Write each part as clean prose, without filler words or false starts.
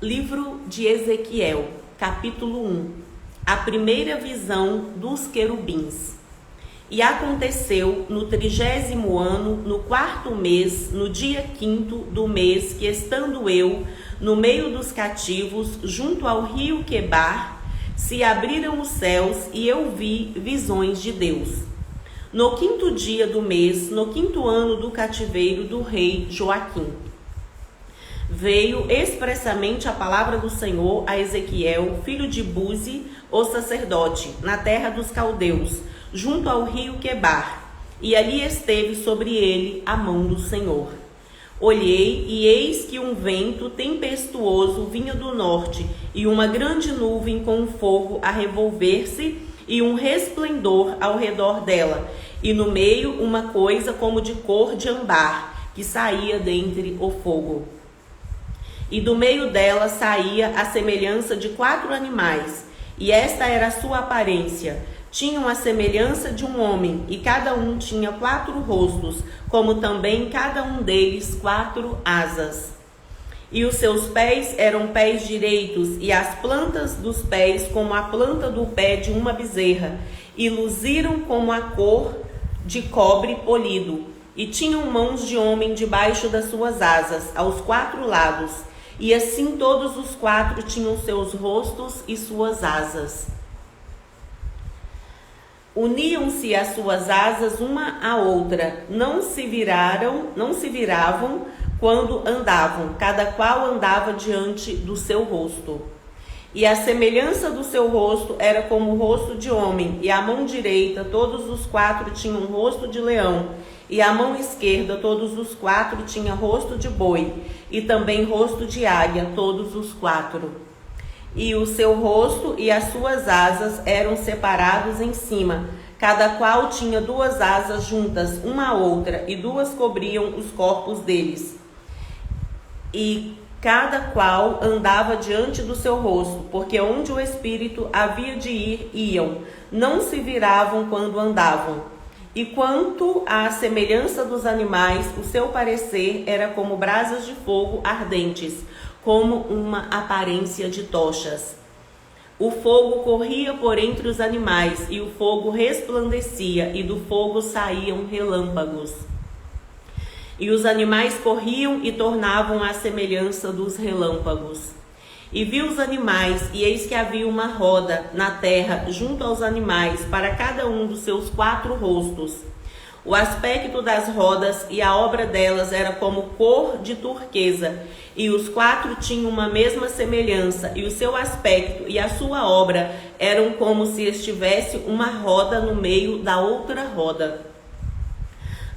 Livro de Ezequiel, capítulo 1. A primeira visão dos querubins. E aconteceu no 30º ano, no 4º mês, no dia 5º do mês, que estando eu no meio dos cativos, junto ao rio Quebar, se abriram os céus e eu vi visões de Deus. No 5º dia do mês, no 5º ano do cativeiro do rei Joaquim, veio expressamente a palavra do Senhor a Ezequiel, filho de Buzi, o sacerdote, na terra dos caldeus, junto ao rio Quebar, e ali esteve sobre ele a mão do Senhor. Olhei, e eis que um vento tempestuoso vinha do norte, e uma grande nuvem com fogo a revolver-se, e um resplendor ao redor dela, e no meio uma coisa como de cor de âmbar, que saía dentre o fogo. E do meio dela saía a semelhança de 4 animais, e esta era a sua aparência. Tinham a semelhança de um homem, e cada um tinha 4 rostos, como também cada um deles 4 asas. E os seus pés eram pés direitos, e as plantas dos pés como a planta do pé de uma bezerra, e luziram como a cor de cobre polido, e tinham mãos de homem debaixo das suas asas, aos 4 lados, e assim todos os 4 tinham seus rostos e suas asas. Uniam-se as suas asas uma à outra, não se viravam quando andavam, cada qual andava diante do seu rosto. E a semelhança do seu rosto era como o rosto de homem, e a mão direita todos os 4 tinham rosto de leão, e a mão esquerda todos os 4 tinham rosto de boi, e também rosto de águia todos os 4. E o seu rosto e as suas asas eram separados em cima, cada qual tinha 2 asas juntas uma à outra, e 2 cobriam os corpos deles. E cada qual andava diante do seu rosto, porque onde o espírito havia de ir, iam, não se viravam quando andavam. E quanto à semelhança dos animais, o seu parecer era como brasas de fogo ardentes, como uma aparência de tochas. O fogo corria por entre os animais, e o fogo resplandecia, e do fogo saíam relâmpagos. E os animais corriam e tornavam à semelhança dos relâmpagos. E vi os animais, e eis que havia uma roda na terra junto aos animais, para cada um dos seus 4 rostos. O aspecto das rodas e a obra delas era como cor de turquesa, e os 4 tinham uma mesma semelhança, e o seu aspecto e a sua obra eram como se estivesse uma roda no meio da outra roda.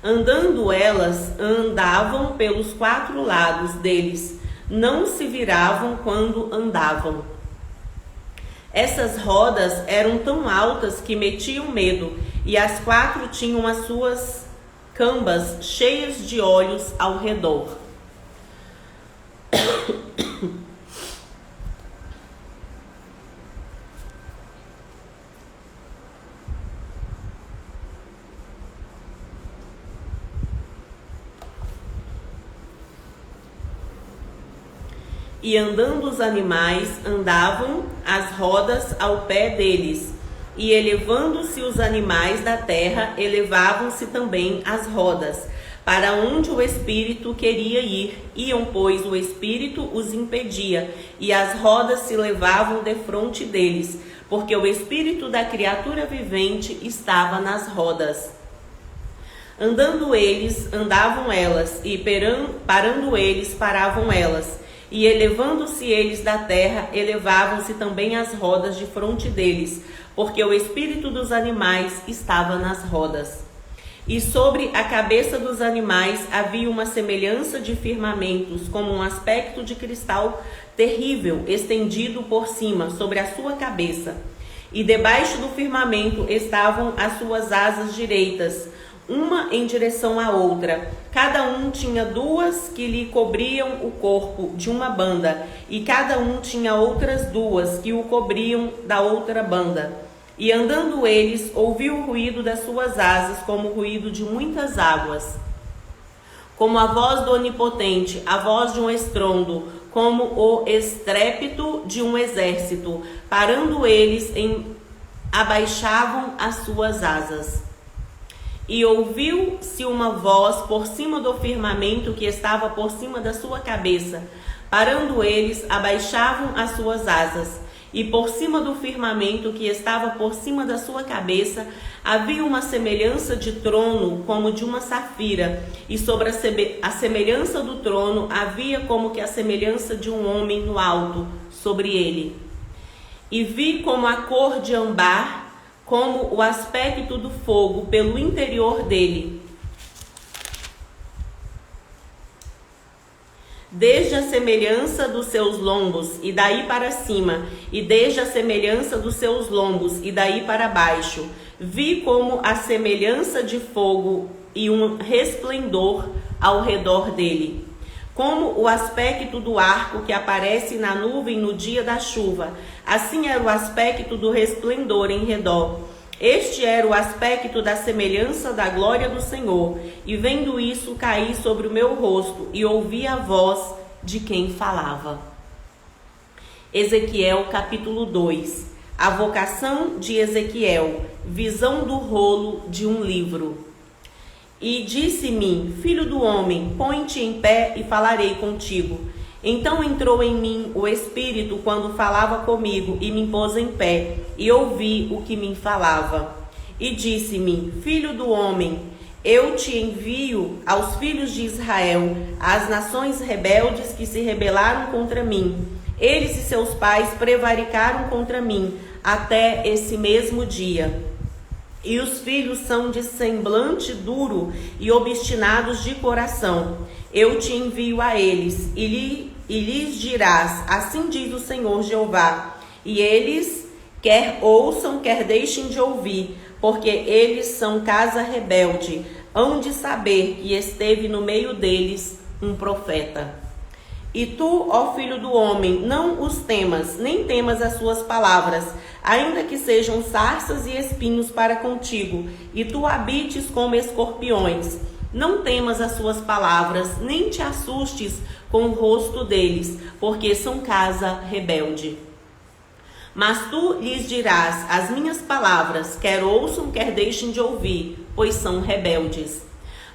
Andando elas, andavam pelos 4 lados deles, não se viravam quando andavam. Essas rodas eram tão altas que metiam medo, e as 4 tinham as suas cambas cheias de olhos ao redor. E andando os animais, andavam as rodas ao pé deles, e elevando-se os animais da terra, elevavam-se também as rodas, para onde o espírito queria ir. Iam, pois o espírito os impedia, e as rodas se levavam defronte deles, porque o espírito da criatura vivente estava nas rodas. Andando eles, andavam elas, e parando eles, paravam elas. E elevando-se eles da terra, elevavam-se também as rodas de fronte deles, porque o espírito dos animais estava nas rodas. E sobre a cabeça dos animais havia uma semelhança de firmamentos, como um aspecto de cristal terrível, estendido por cima, sobre a sua cabeça. E debaixo do firmamento estavam as suas asas direitas, uma em direção à outra. Cada um tinha 2 que lhe cobriam o corpo de uma banda, e cada um tinha outras 2 que o cobriam da outra banda. E andando eles, ouviu o ruído das suas asas, como o ruído de muitas águas. como a voz do Onipotente, a voz de um estrondo, como o estrépito de um exército. Parando eles, abaixavam as suas asas. E ouviu-se uma voz por cima do firmamento que estava por cima da sua cabeça. Parando eles, abaixavam as suas asas. E por cima do firmamento que estava por cima da sua cabeça, havia uma semelhança de trono como de uma safira, e sobre a semelhança do trono havia como que a semelhança de um homem no alto sobre ele. E vi como a cor de âmbar, como o aspecto do fogo pelo interior dele. Desde a semelhança dos seus lombos e daí para cima, e desde a semelhança dos seus lombos e daí para baixo, vi como a semelhança de fogo e um resplendor ao redor dele, como o aspecto do arco que aparece na nuvem no dia da chuva. Assim era o aspecto do resplendor em redor. Este era o aspecto da semelhança da glória do Senhor. E vendo isso, caí sobre o meu rosto e ouvi a voz de quem falava. Ezequiel capítulo 2. A vocação de Ezequiel, visão do rolo de um livro. E disse-me: filho do homem, põe-te em pé e falarei contigo. Então entrou em mim o Espírito quando falava comigo, e me pôs em pé, e ouvi o que me falava. E disse-me: filho do homem, eu te envio aos filhos de Israel, às nações rebeldes que se rebelaram contra mim. Eles e seus pais prevaricaram contra mim até esse mesmo dia. E os filhos são de semblante duro e obstinados de coração. Eu te envio a eles, e lhes dirás: assim diz o Senhor Jeová. E eles quer ouçam, quer deixem de ouvir, porque eles são casa rebelde. Hão de saber que esteve no meio deles um profeta. E tu, ó filho do homem, não os temas, nem temas as suas palavras, ainda que sejam sarças e espinhos para contigo, e tu habites como escorpiões. Não temas as suas palavras, nem te assustes com o rosto deles, porque são casa rebelde. Mas tu lhes dirás as minhas palavras, quer ouçam, quer deixem de ouvir, pois são rebeldes.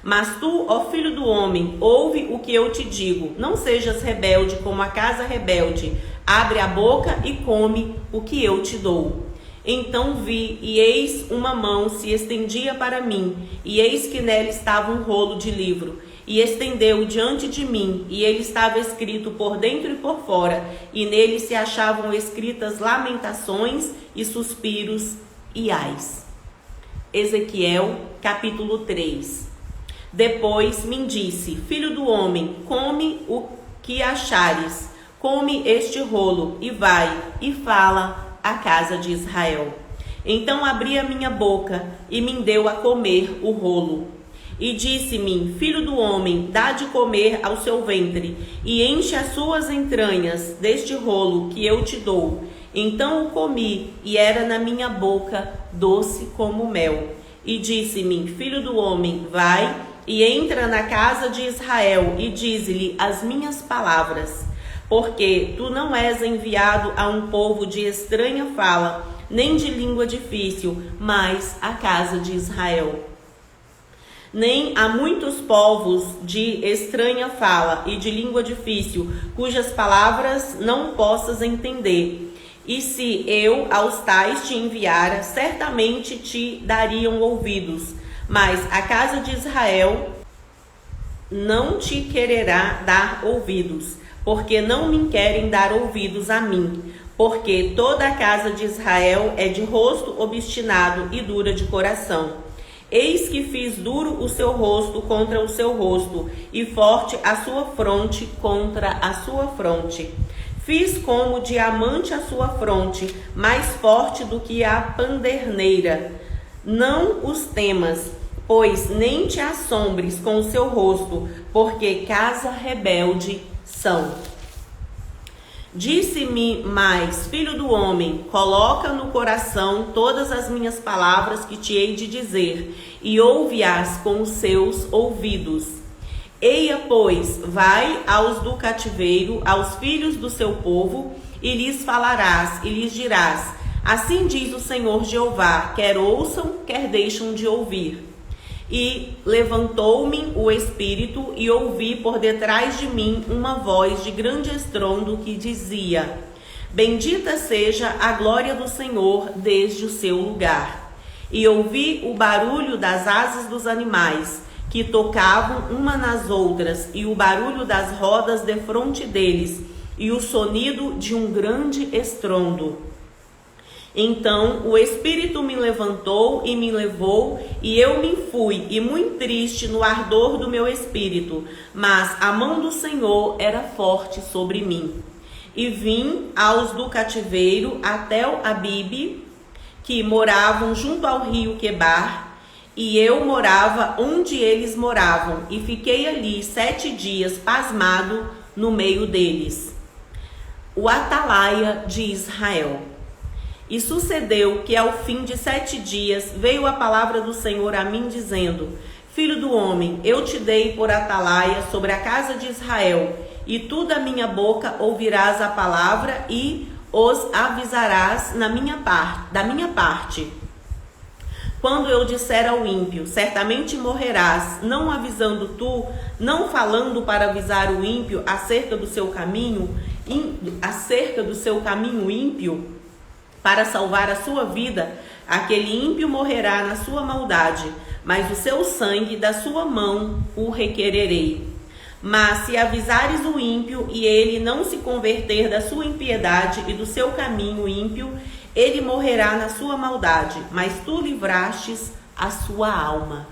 Mas tu, ó filho do homem, ouve o que eu te digo. Não sejas rebelde como a casa rebelde. Abre a boca e come o que eu te dou. Então vi, e eis uma mão se estendia para mim, e eis que nela estava um rolo de livro. E estendeu diante de mim, e ele estava escrito por dentro e por fora, e nele se achavam escritas lamentações e suspiros e ais. Ezequiel, capítulo 3. Depois me disse: filho do homem, come o que achares, come este rolo, e vai, e fala à casa de Israel. Então abri a minha boca, e me deu a comer o rolo. E disse-me: filho do homem, dá de comer ao seu ventre, e enche as suas entranhas deste rolo que eu te dou. Então o comi, e era na minha boca doce como mel. E disse-me: filho do homem, vai e entra na casa de Israel, e dize-lhe as minhas palavras. Porque tu não és enviado a um povo de estranha fala, nem de língua difícil, mas a casa de Israel. Nem a muitos povos de estranha fala e de língua difícil, cujas palavras não possas entender. E se eu aos tais te enviara, certamente te dariam ouvidos. Mas a casa de Israel não te quererá dar ouvidos, porque não me querem dar ouvidos a mim. Porque toda a casa de Israel é de rosto obstinado e dura de coração. Eis que fiz duro o seu rosto contra o seu rosto, e forte a sua fronte contra a sua fronte. Fiz como diamante a sua fronte, mais forte do que a panderneira. Não os temas, pois nem te assombres com o seu rosto, porque casa rebelde são. Disse-me mais: filho do homem, coloca no coração todas as minhas palavras que te hei de dizer, e ouve-as com os seus ouvidos. Eia, pois, vai aos do cativeiro, aos filhos do seu povo, e lhes falarás, e lhes dirás: assim diz o Senhor Jeová, quer ouçam, quer deixam de ouvir. E levantou-me o espírito, e ouvi por detrás de mim uma voz de grande estrondo que dizia: bendita seja a glória do Senhor desde o seu lugar. E ouvi o barulho das asas dos animais, que tocavam uma nas outras, e o barulho das rodas defronte deles, e o sonido de um grande estrondo. Então o Espírito me levantou e me levou, e eu me fui, e muito triste no ardor do meu espírito, mas a mão do Senhor era forte sobre mim. E vim aos do cativeiro até o Abibe, que moravam junto ao rio Quebar, e eu morava onde eles moravam, e fiquei ali 7 dias pasmado no meio deles. O atalaia de Israel. E sucedeu que ao fim de 7 dias veio a palavra do Senhor a mim dizendo: filho do homem, eu te dei por atalaia sobre a casa de Israel, e tu da minha boca ouvirás a palavra e os avisarás da minha parte. Quando eu disser ao ímpio, certamente morrerás, não avisando tu, não falando para avisar o ímpio acerca do seu caminho ímpio, para salvar a sua vida, aquele ímpio morrerá na sua maldade, mas o seu sangue da sua mão o requererei. Mas se avisares o ímpio e ele não se converter da sua impiedade e do seu caminho ímpio, ele morrerá na sua maldade, mas tu livrastes a sua alma.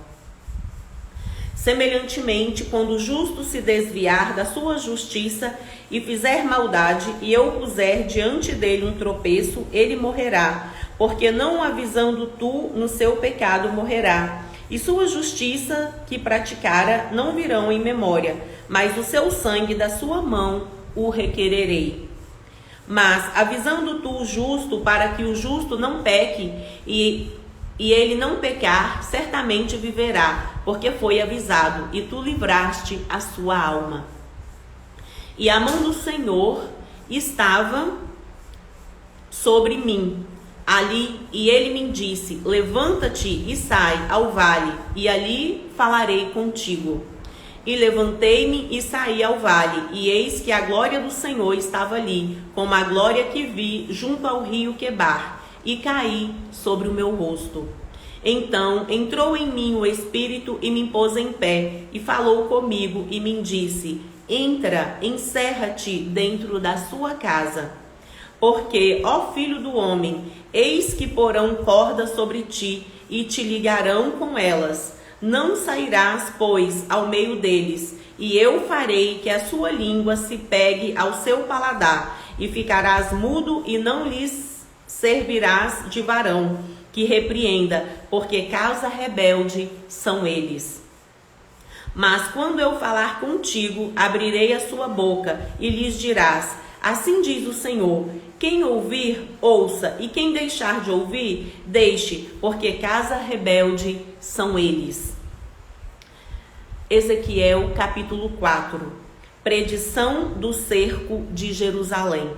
Semelhantemente, quando o justo se desviar da sua justiça e fizer maldade, e eu puser diante dele um tropeço, ele morrerá, porque não avisando tu no seu pecado morrerá. E sua justiça que praticara não virão em memória, mas o seu sangue da sua mão o requererei. Mas avisando tu o justo, para que o justo não peque, e ele não pecar, certamente viverá, porque foi avisado, e tu livraste a sua alma. E a mão do Senhor estava sobre mim ali, e ele me disse: levanta-te e sai ao vale, e ali falarei contigo. E levantei-me e saí ao vale, e eis que a glória do Senhor estava ali, como a glória que vi junto ao rio Quebar, e caí sobre o meu rosto. Então entrou em mim o Espírito e me pôs em pé, e falou comigo e me disse: entra, encerra-te dentro da sua casa. Porque, ó filho do homem, eis que porão cordas sobre ti, e te ligarão com elas. Não sairás, pois, ao meio deles, e eu farei que a sua língua se pegue ao seu paladar, e ficarás mudo e não lhes servirás de varão, que repreenda, porque causa rebelde são eles. Mas quando eu falar contigo, abrirei a sua boca, e lhes dirás: assim diz o Senhor, quem ouvir, ouça, e quem deixar de ouvir, deixe, porque casa rebelde são eles. Ezequiel capítulo 4. Predição do cerco de Jerusalém.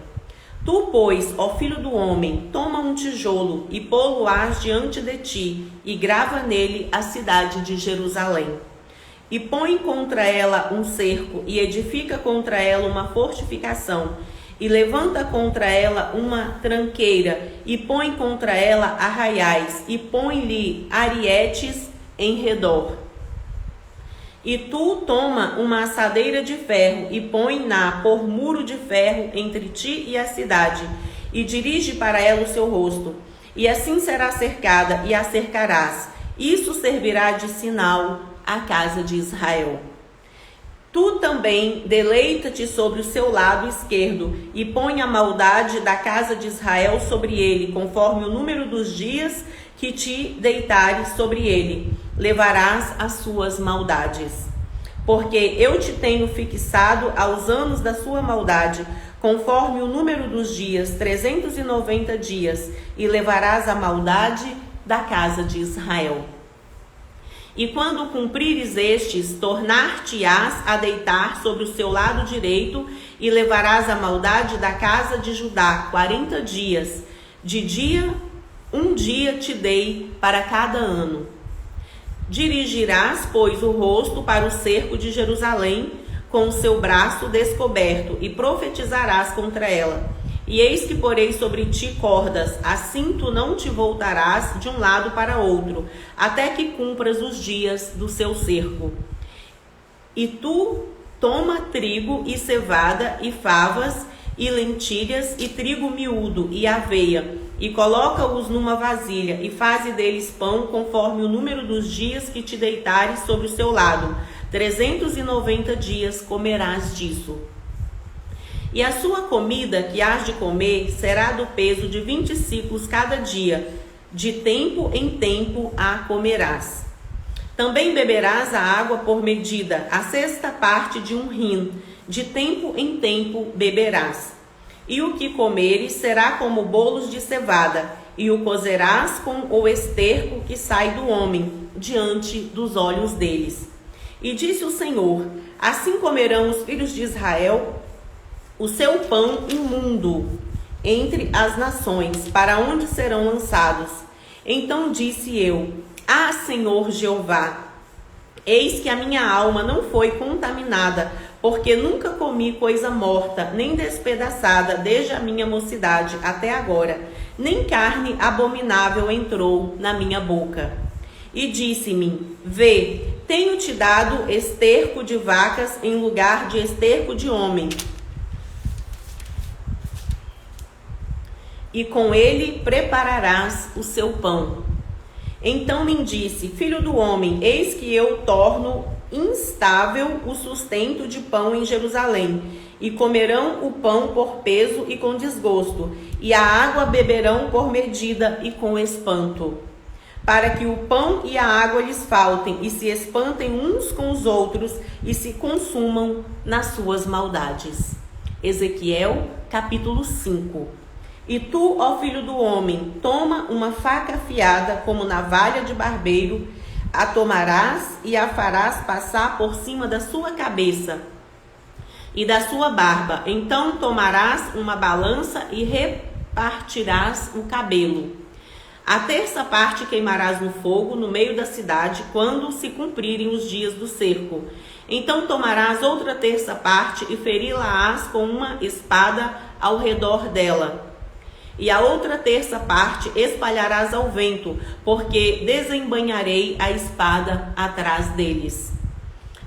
Tu, pois, ó filho do homem, toma um tijolo e pô-lo-ás diante de ti, e grava nele a cidade de Jerusalém. E põe contra ela um cerco, e edifica contra ela uma fortificação, e levanta contra ela uma tranqueira, e põe contra ela arraiais, e põe-lhe arietes em redor. E tu toma uma assadeira de ferro, e põe-na por muro de ferro entre ti e a cidade, e dirige para ela o seu rosto. E assim será cercada, e a cercarás. Isso servirá de sinal à casa de Israel. Tu também deleita-te sobre o seu lado esquerdo, e põe a maldade da casa de Israel sobre ele, conforme o número dos dias que te deitares sobre ele, levarás as suas maldades. Porque eu te tenho fixado aos anos da sua maldade, conforme o número dos dias, 390 dias, e levarás a maldade da casa de Israel. E quando cumprires estes, tornar-te-ás a deitar sobre o seu lado direito e levarás a maldade da casa de Judá 40 dias. De dia, um dia te dei para cada ano. Dirigirás, pois, o rosto para o cerco de Jerusalém com o seu braço descoberto e profetizarás contra ela. E eis que porei sobre ti cordas, assim tu não te voltarás de um lado para outro, até que cumpras os dias do seu cerco. E tu toma trigo e cevada e favas e lentilhas e trigo miúdo e aveia, e coloca-os numa vasilha, e faze deles pão conforme o número dos dias que te deitares sobre o seu lado. 390 dias comerás disso. E a sua comida que hás de comer será do peso de 20 siclos cada dia, de tempo em tempo a comerás. Também beberás a água por medida, a sexta parte de um hin, de tempo em tempo beberás. E o que comeres será como bolos de cevada, e o cozerás com o esterco que sai do homem, diante dos olhos deles. E disse o Senhor: assim comerão os filhos de Israel o seu pão imundo entre as nações, para onde serão lançados. Então disse eu: ah, Senhor Jeová, eis que a minha alma não foi contaminada, porque nunca comi coisa morta, nem despedaçada, desde a minha mocidade até agora, nem carne abominável entrou na minha boca. E disse-me: vê, tenho-te dado esterco de vacas em lugar de esterco de homem, e com ele prepararás o seu pão. Então me disse: filho do homem, eis que eu torno instável o sustento de pão em Jerusalém, e comerão o pão por peso e com desgosto, e a água beberão por medida e com espanto, para que o pão e a água lhes faltem, e se espantem uns com os outros, e se consumam nas suas maldades. Ezequiel, capítulo 5. E tu, ó filho do homem, toma uma faca afiada como navalha de barbeiro, a tomarás e a farás passar por cima da sua cabeça e da sua barba. Então tomarás uma balança e repartirás o cabelo. A terça parte queimarás no fogo no meio da cidade, quando se cumprirem os dias do cerco. Então tomarás outra terça parte e feri-la-ás com uma espada ao redor dela. E a outra terça parte espalharás ao vento, porque desembainharei a espada atrás deles.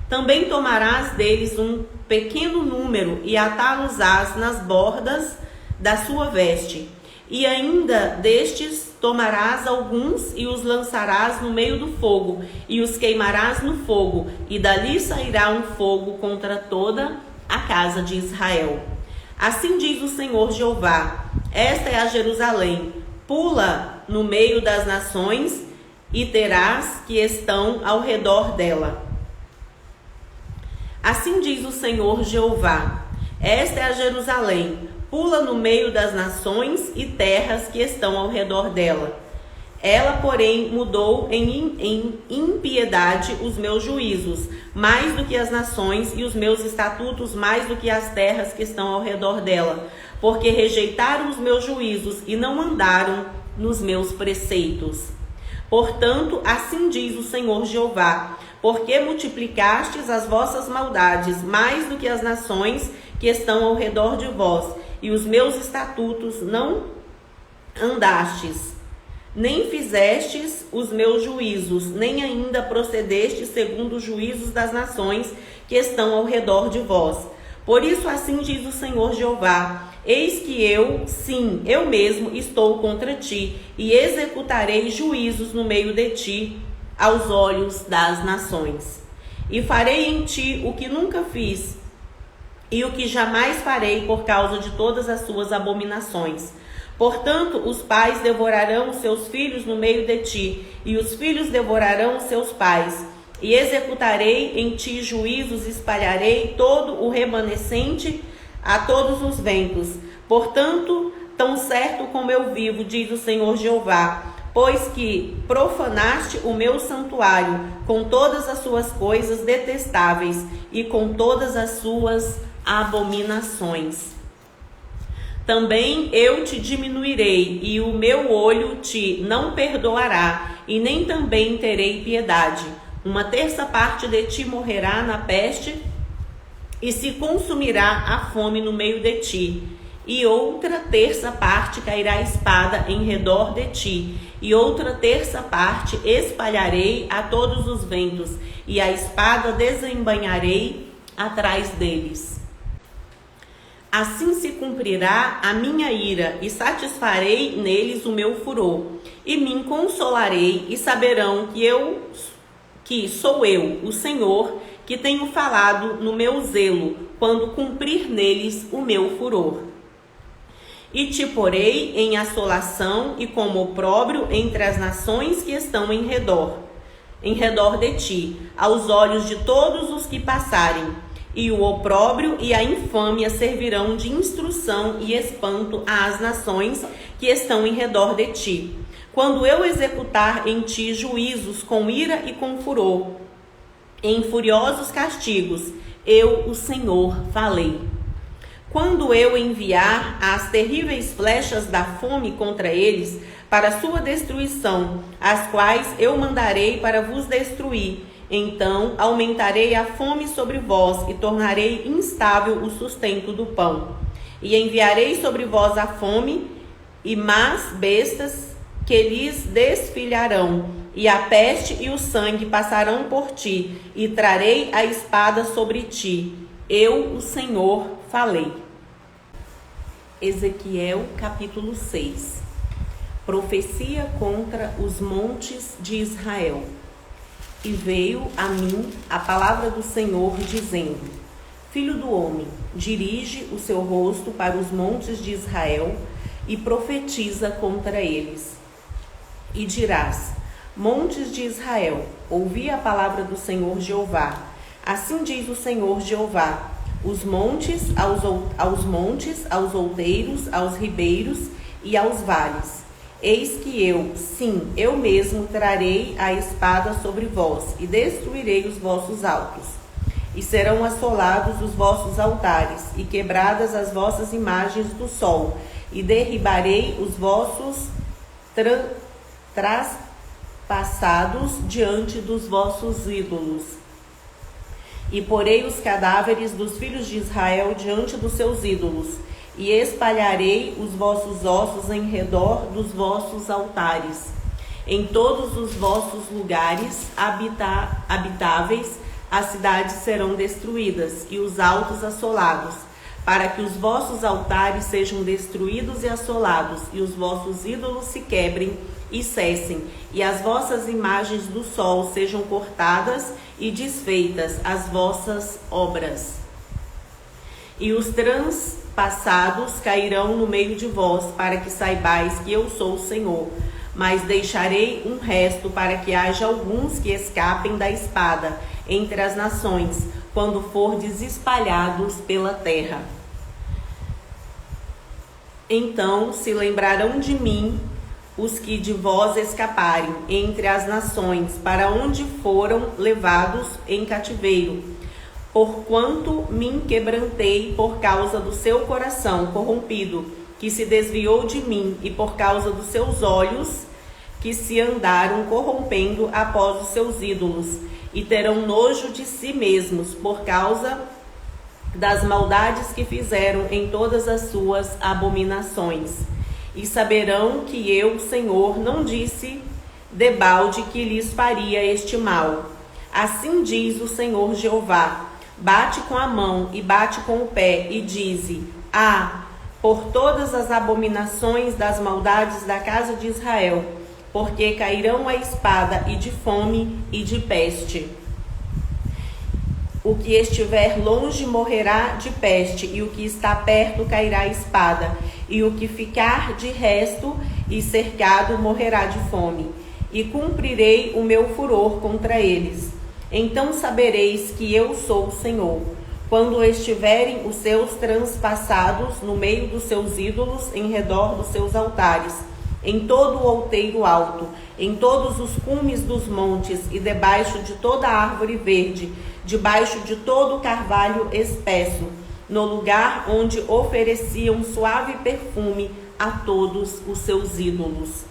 Também tomarás deles um pequeno número e atá-los-ás nas bordas da sua veste. E ainda destes tomarás alguns e os lançarás no meio do fogo, e os queimarás no fogo, e dali sairá um fogo contra toda a casa de Israel. Assim diz o Senhor Jeová: esta é a Jerusalém, pula no meio das nações e terás que estão ao redor dela. Assim diz o Senhor Jeová: esta é a Jerusalém, pula no meio das nações e terras que estão ao redor dela. Ela, porém, mudou em impiedade os meus juízos, mais do que as nações, e os meus estatutos mais do que as terras que estão ao redor dela, porque rejeitaram os meus juízos e não andaram nos meus preceitos. Portanto, assim diz o Senhor Jeová: porque multiplicastes as vossas maldades mais do que as nações que estão ao redor de vós, e os meus estatutos não andastes, nem fizestes os meus juízos, nem ainda procedestes segundo os juízos das nações que estão ao redor de vós. Por isso assim diz o Senhor Jeová: eis que eu, sim, eu mesmo estou contra ti, e executarei juízos no meio de ti, aos olhos das nações. E farei em ti o que nunca fiz, e o que jamais farei por causa de todas as suas abominações. Portanto, os pais devorarão os seus filhos no meio de ti, e os filhos devorarão os seus pais. E executarei em ti juízos, espalharei todo o remanescente a todos os ventos. Portanto, tão certo como eu vivo, diz o Senhor Jeová, pois que profanaste o meu santuário com todas as suas coisas detestáveis e com todas as suas abominações. Também eu te diminuirei, e o meu olho te não perdoará, e nem também terei piedade. 1/3 parte de ti morrerá na peste, e se consumirá a fome no meio de ti. E 1/3 parte cairá a espada em redor de ti, e 1/3 parte espalharei a todos os ventos, e a espada desembainharei atrás deles. Assim se cumprirá a minha ira, e satisfarei neles o meu furor, e me consolarei, e saberão que sou eu, o Senhor, que tenho falado no meu zelo, quando cumprir neles o meu furor. E te porei em assolação e como opróbrio entre as nações que estão em redor de ti, aos olhos de todos os que passarem. E o opróbrio e a infâmia servirão de instrução e espanto às nações que estão em redor de ti, quando eu executar em ti juízos com ira e com furor, em furiosos castigos, eu, o Senhor, falei. Quando eu enviar as terríveis flechas da fome contra eles, para sua destruição, as quais eu mandarei para vos destruir, então aumentarei a fome sobre vós e tornarei instável o sustento do pão. E enviarei sobre vós a fome e más bestas que lhes desfilharão, e a peste e o sangue passarão por ti, e trarei a espada sobre ti. Eu, o Senhor, falei. Ezequiel capítulo 6. Profecia contra os montes de Israel. E veio a mim a palavra do Senhor, dizendo: Filho do homem, dirige o seu rosto para os montes de Israel e profetiza contra eles. E dirás: Montes de Israel, ouvi a palavra do Senhor Jeová. Assim diz o Senhor Jeová: os montes, aos outeiros, aos ribeiros e aos vales. Eis que eu, sim, eu mesmo trarei a espada sobre vós, e destruirei os vossos altos. E serão assolados os vossos altares, e quebradas as vossas imagens do sol, e derribarei os vossos traspassados diante dos vossos ídolos. E porei os cadáveres dos filhos de Israel diante dos seus ídolos, e espalharei os vossos ossos em redor dos vossos altares. Em todos os vossos lugares habitáveis, as cidades serão destruídas, e os altos assolados, para que os vossos altares sejam destruídos e assolados, e os vossos ídolos se quebrem e cessem, e as vossas imagens do sol sejam cortadas e desfeitas as vossas obras. E os transpassados cairão no meio de vós, para que saibais que eu sou o Senhor. Mas deixarei um resto, para que haja alguns que escapem da espada entre as nações, quando fordes espalhados pela terra. Então se lembrarão de mim os que de vós escaparem entre as nações, para onde foram levados em cativeiro. Porquanto me quebrantei por causa do seu coração corrompido, que se desviou de mim, e por causa dos seus olhos, que se andaram corrompendo após os seus ídolos, e terão nojo de si mesmos, por causa das maldades que fizeram em todas as suas abominações. E saberão que eu, Senhor, não disse debalde que lhes faria este mal. Assim diz o Senhor Jeová: bate com a mão e bate com o pé, e dize: por todas as abominações das maldades da casa de Israel, porque cairão a espada, e de fome e de peste. O que estiver longe morrerá de peste, e o que está perto cairá a espada, e o que ficar de resto e cercado morrerá de fome. E cumprirei o meu furor contra eles. Então sabereis que eu sou o Senhor, quando estiverem os seus transpassados no meio dos seus ídolos, em redor dos seus altares. em todo o outeiro alto, em todos os cumes dos montes e debaixo de toda árvore verde, debaixo de todo o carvalho espesso, no lugar onde ofereciam suave perfume a todos os seus ídolos.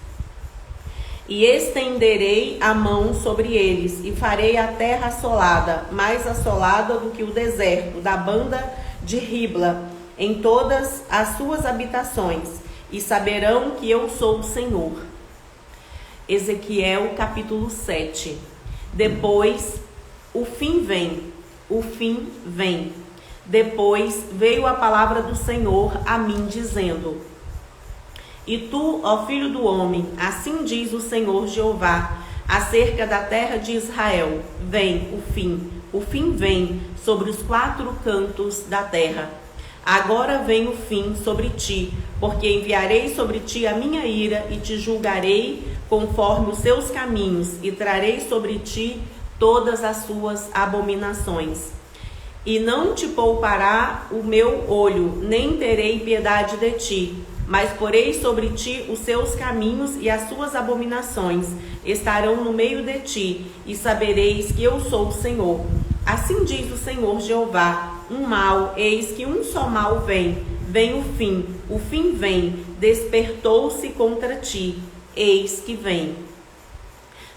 E estenderei a mão sobre eles, e farei a terra assolada, mais assolada do que o deserto, da banda de Ribla, em todas as suas habitações, e saberão que eu sou o Senhor. Ezequiel capítulo 7. Depois, o fim vem. Depois veio a palavra do Senhor a mim, dizendo: E tu, ó filho do homem, assim diz o Senhor Jeová, acerca da terra de Israel: Vem o fim vem sobre os 4 cantos da terra. Agora vem o fim sobre ti, porque enviarei sobre ti a minha ira e te julgarei conforme os seus caminhos, e trarei sobre ti todas as suas abominações. E não te poupará o meu olho, nem terei piedade de ti, mas porei sobre ti os seus caminhos, e as suas abominações estarão no meio de ti, e sabereis que eu sou o Senhor. Assim diz o Senhor Jeová: um mal, eis que um só mal vem o fim vem, despertou-se contra ti, eis que vem.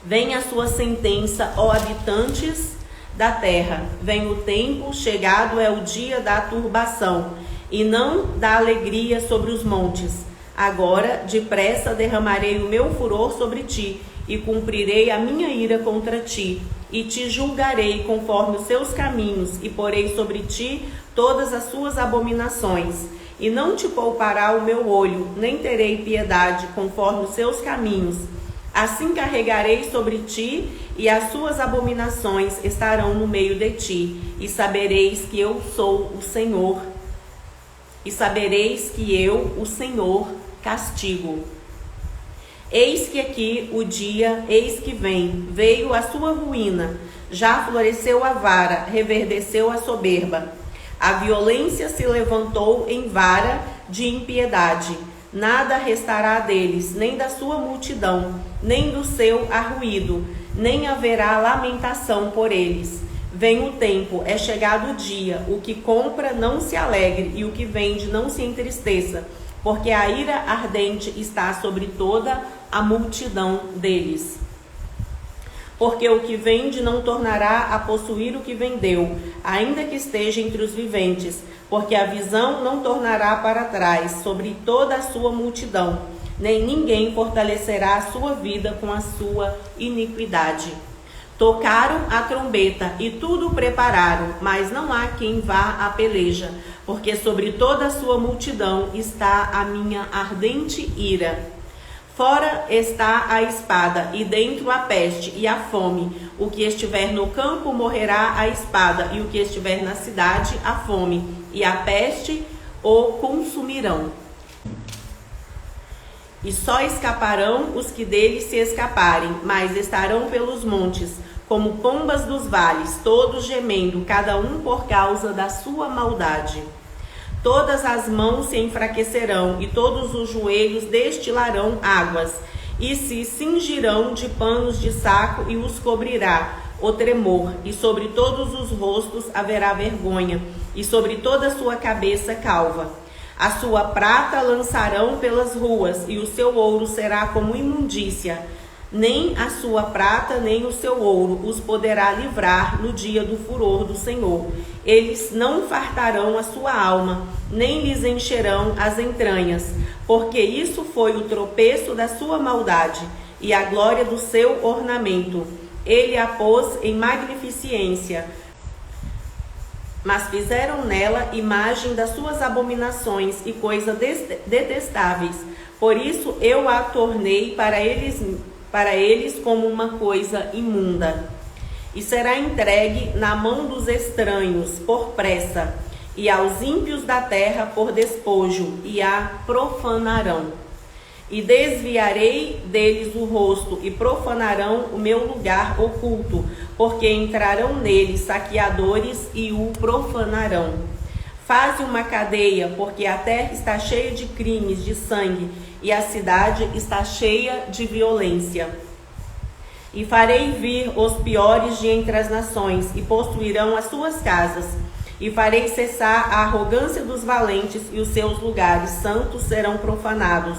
Vem a sua sentença, ó habitantes da terra, vem o tempo, chegado é o dia da turbação, e não da alegria sobre os montes. Agora, depressa derramarei o meu furor sobre ti, e cumprirei a minha ira contra ti, e te julgarei conforme os seus caminhos, e porei sobre ti todas as suas abominações. E não te poupará o meu olho, nem terei piedade conforme os seus caminhos. Assim carregarei sobre ti, e as suas abominações estarão no meio de ti, e sabereis que eu sou o Senhor. E sabereis que eu, o Senhor, castigo. Eis que aqui o dia, eis que vem, veio a sua ruína, já floresceu a vara, reverdeceu a soberba. A violência se levantou em vara de impiedade. Nada restará deles, nem da sua multidão, nem do seu arruído, nem haverá lamentação por eles. Vem o tempo, é chegado o dia, o que compra não se alegre, e o que vende não se entristeça, porque a ira ardente está sobre toda a multidão deles. Porque o que vende não tornará a possuir o que vendeu, ainda que esteja entre os viventes, porque a visão não tornará para trás sobre toda a sua multidão, nem ninguém fortalecerá a sua vida com a sua iniquidade. Tocaram a trombeta e tudo prepararam, mas não há quem vá à peleja, porque sobre toda a sua multidão está a minha ardente ira. Fora está a espada, e dentro a peste e a fome. O que estiver no campo morrerá a espada, e o que estiver na cidade a fome, e a peste o consumirão. E só escaparão os que dele se escaparem, mas estarão pelos montes, como pombas dos vales, todos gemendo, cada um por causa da sua maldade. Todas as mãos se enfraquecerão, e todos os joelhos destilarão águas, e se cingirão de panos de saco, e os cobrirá o tremor, e sobre todos os rostos haverá vergonha, e sobre toda a sua cabeça calva. A sua prata lançarão pelas ruas, e o seu ouro será como imundícia. Nem a sua prata, nem o seu ouro os poderá livrar no dia do furor do Senhor. Eles não fartarão a sua alma, nem lhes encherão as entranhas, porque isso foi o tropeço da sua maldade e a glória do seu ornamento. Ele a pôs em magnificência, mas fizeram nela imagem das suas abominações e coisas detestáveis. Por isso eu a tornei para eles como uma coisa imunda. E será entregue na mão dos estranhos por pressa, e aos ímpios da terra por despojo, e a profanarão. E desviarei deles o rosto, e profanarão o meu lugar oculto, porque entrarão nele saqueadores e o profanarão. Faze uma cadeia, porque a terra está cheia de crimes, de sangue, e a cidade está cheia de violência. E farei vir os piores de entre as nações, e possuirão as suas casas. E farei cessar a arrogância dos valentes, e os seus lugares santos serão profanados.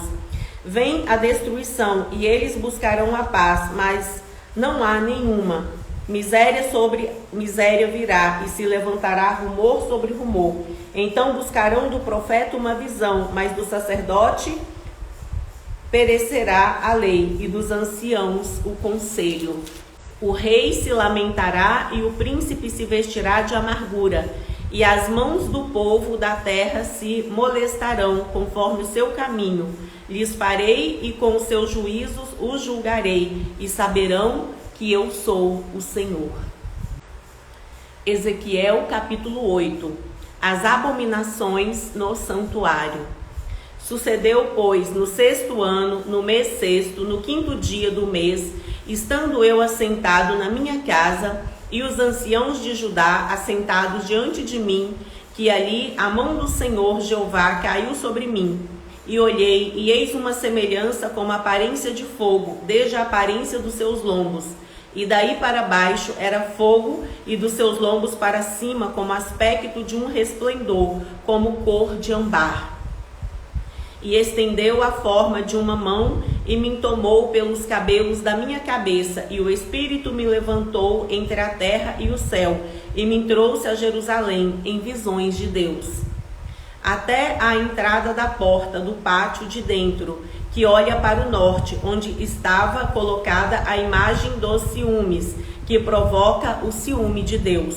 Vem a destruição, e eles buscarão a paz, mas não há nenhuma. Miséria sobre miséria virá, e se levantará rumor sobre rumor. Então buscarão do profeta uma visão, mas do sacerdote perecerá a lei, e dos anciãos o conselho. O rei se lamentará, e o príncipe se vestirá de amargura, e as mãos do povo da terra se molestarão, conforme o seu caminho. Lhes farei, e com os seus juízos os julgarei, e saberão que eu sou o Senhor. Ezequiel capítulo 8. As abominações no santuário. Sucedeu, pois, no 6º ano, no mês 6º, no 5º dia do mês, estando eu assentado na minha casa, e os anciãos de Judá assentados diante de mim, que ali a mão do Senhor Jeová caiu sobre mim. E olhei, e eis uma semelhança como a aparência de fogo, desde a aparência dos seus lombos. E daí para baixo era fogo, e dos seus lombos para cima como aspecto de um resplendor, como cor de ambar. E estendeu a forma de uma mão, e me tomou pelos cabelos da minha cabeça, e o Espírito me levantou entre a terra e o céu, e me trouxe a Jerusalém em visões de Deus, até a entrada da porta do pátio de dentro, que olha para o norte, onde estava colocada a imagem dos ciúmes, que provoca o ciúme de Deus.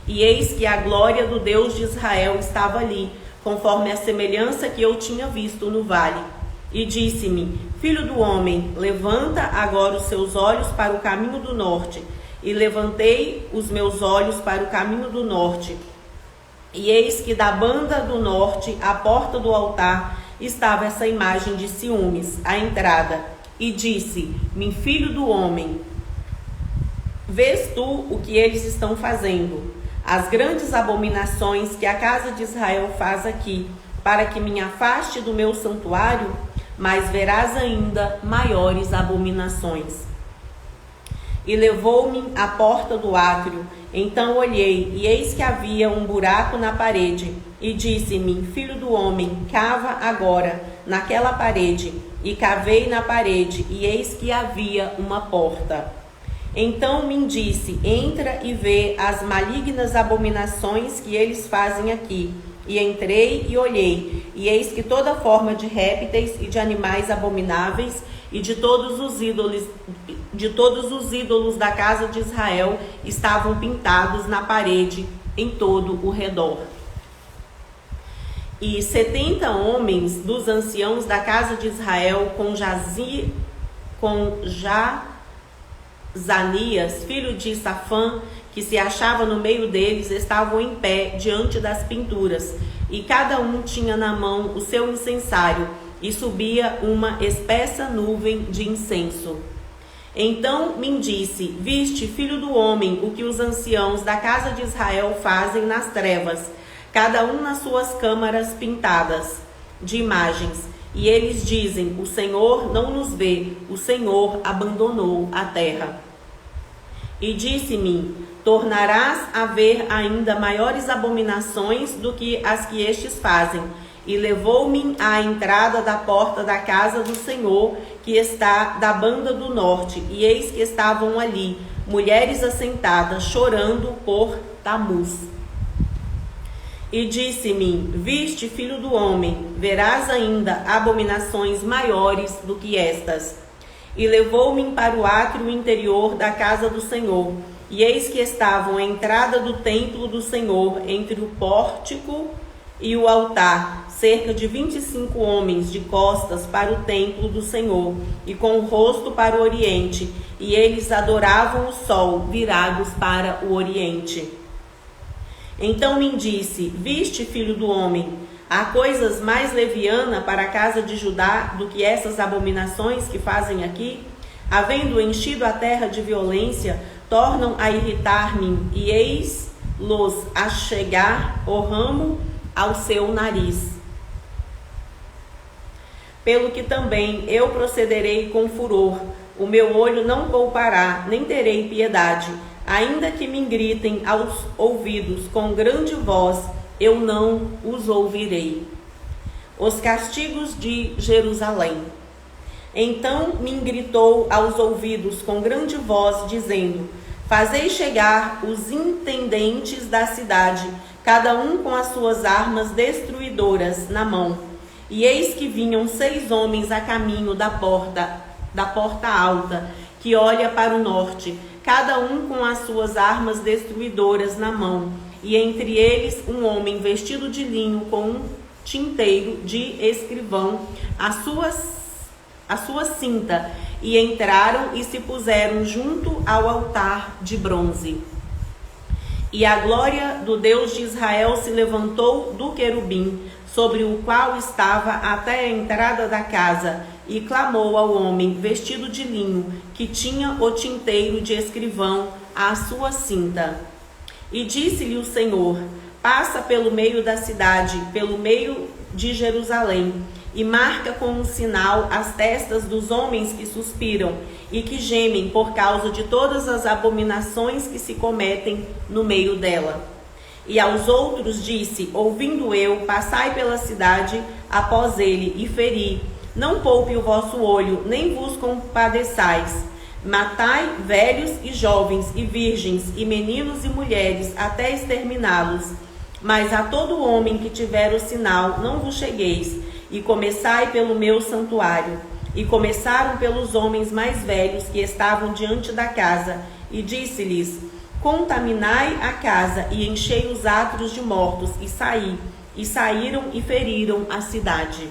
E eis que a glória do Deus de Israel estava ali, conforme a semelhança que eu tinha visto no vale. E disse-me: Filho do homem, levanta agora os seus olhos para o caminho do norte. E levantei os meus olhos para o caminho do norte. E eis que da banda do norte, à porta do altar, estava essa imagem de ciúmes, à entrada. E disse-me: Filho do homem, vês tu o que eles estão fazendo? As grandes abominações que a casa de Israel faz aqui, para que me afaste do meu santuário, mas verás ainda maiores abominações. E levou-me à porta do átrio. Então olhei, e eis que havia um buraco na parede. E disse-me: Filho do homem, cava agora naquela parede. E cavei na parede, e eis que havia uma porta. Então me disse: Entra e vê as malignas abominações que eles fazem aqui. E entrei e olhei, e eis que toda forma de répteis e de animais abomináveis, e de todos os ídolos da casa de Israel estavam pintados na parede em todo o redor. E 70 homens dos anciãos da casa de Israel, com Zanias, filho de Safã, que se achava no meio deles, estavam em pé diante das pinturas, e cada um tinha na mão o seu incensário, e subia uma espessa nuvem de incenso. Então me disse: Viste, filho do homem, o que os anciãos da casa de Israel fazem nas trevas, cada um nas suas câmaras pintadas de imagens. E eles dizem: O Senhor não nos vê, o Senhor abandonou a terra. E disse-me: Tornarás a ver ainda maiores abominações do que as que estes fazem. E levou-me à entrada da porta da casa do Senhor, que está da banda do norte. E eis que estavam ali mulheres assentadas, chorando por Tamuz. E disse-me: Viste, filho do homem, verás ainda abominações maiores do que estas. E levou-me para o átrio interior da casa do Senhor. E eis que estavam à entrada do templo do Senhor, entre o pórtico e o altar, cerca de 25 homens de costas para o templo do Senhor, e com o rosto para o oriente. E eles adoravam o sol, virados para o oriente. Então me disse: Viste, filho do homem, há coisas mais levianas para a casa de Judá do que essas abominações que fazem aqui? Havendo enchido a terra de violência, tornam a irritar-me, e eis-los a chegar o ramo ao seu nariz. Pelo que também eu procederei com furor, o meu olho não poupará, nem terei piedade, ainda que me gritem aos ouvidos com grande voz, eu não os ouvirei. Os castigos de Jerusalém. Então me gritou aos ouvidos com grande voz, dizendo: fazei chegar os intendentes da cidade, cada um com as suas armas destruidoras na mão. E eis que vinham 6 homens a caminho da porta alta, que olha para o norte, cada um com as suas armas destruidoras na mão, e entre eles um homem vestido de linho com um tinteiro de escrivão à sua cinta, e entraram e se puseram junto ao altar de bronze. E a glória do Deus de Israel se levantou do querubim, sobre o qual estava até a entrada da casa, e clamou ao homem vestido de linho, que tinha o tinteiro de escrivão à sua cinta. E disse-lhe o Senhor: passa pelo meio da cidade, pelo meio de Jerusalém, e marca com um sinal as testas dos homens que suspiram e que gemem por causa de todas as abominações que se cometem no meio dela. E aos outros disse, ouvindo eu, passai pela cidade após ele e feri. Não poupe o vosso olho, nem vos compadeçais. Matai velhos e jovens e virgens e meninos e mulheres até exterminá-los. Mas a todo homem que tiver o sinal não vos chegueis, e começai pelo meu santuário. E começaram pelos homens mais velhos que estavam diante da casa, e disse-lhes: contaminai a casa e enchei os átrios de mortos, e saí. E saíram e feriram a cidade.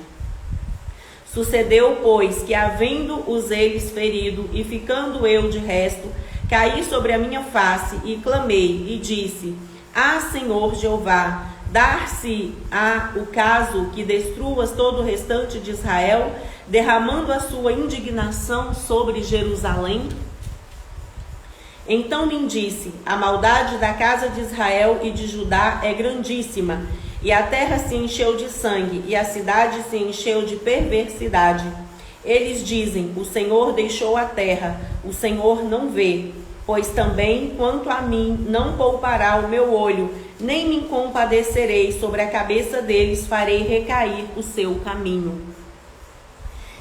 Sucedeu, pois, que havendo-os eles ferido, e ficando eu de resto, caí sobre a minha face, e clamei, e disse: ah, Senhor Jeová, dar-se-á o caso que destruas todo o restante de Israel, derramando a sua indignação sobre Jerusalém? Então me disse: a maldade da casa de Israel e de Judá é grandíssima, e a terra se encheu de sangue, e a cidade se encheu de perversidade. Eles dizem: o Senhor deixou a terra, o Senhor não vê. Pois também, quanto a mim, não poupará o meu olho, nem me compadecerei, sobre a cabeça deles farei recair o seu caminho.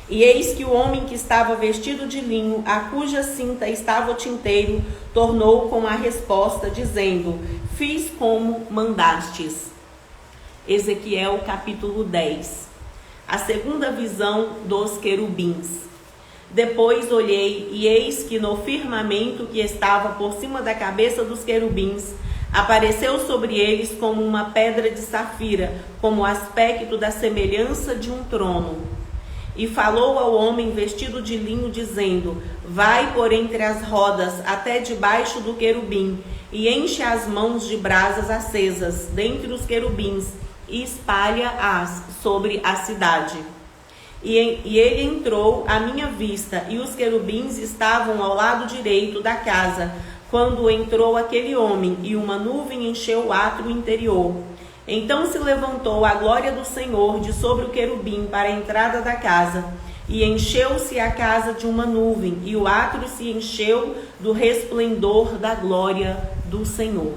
E eis que o homem que estava vestido de linho, a cuja cinta estava o tinteiro, tornou com a resposta, dizendo: fiz como mandastes. Ezequiel capítulo 10. A segunda visão dos querubins. Depois olhei, e eis que no firmamento que estava por cima da cabeça dos querubins, apareceu sobre eles como uma pedra de safira, como o aspecto da semelhança de um trono. E falou ao homem vestido de linho, dizendo: vai por entre as rodas até debaixo do querubim, e enche as mãos de brasas acesas dentre os querubins, e espalha-as sobre a cidade. E ele entrou à minha vista, e os querubins estavam ao lado direito da casa, quando entrou aquele homem, e uma nuvem encheu o átrio interior. Então se levantou a glória do Senhor de sobre o querubim para a entrada da casa, e encheu-se a casa de uma nuvem, e o átrio se encheu do resplendor da glória do Senhor.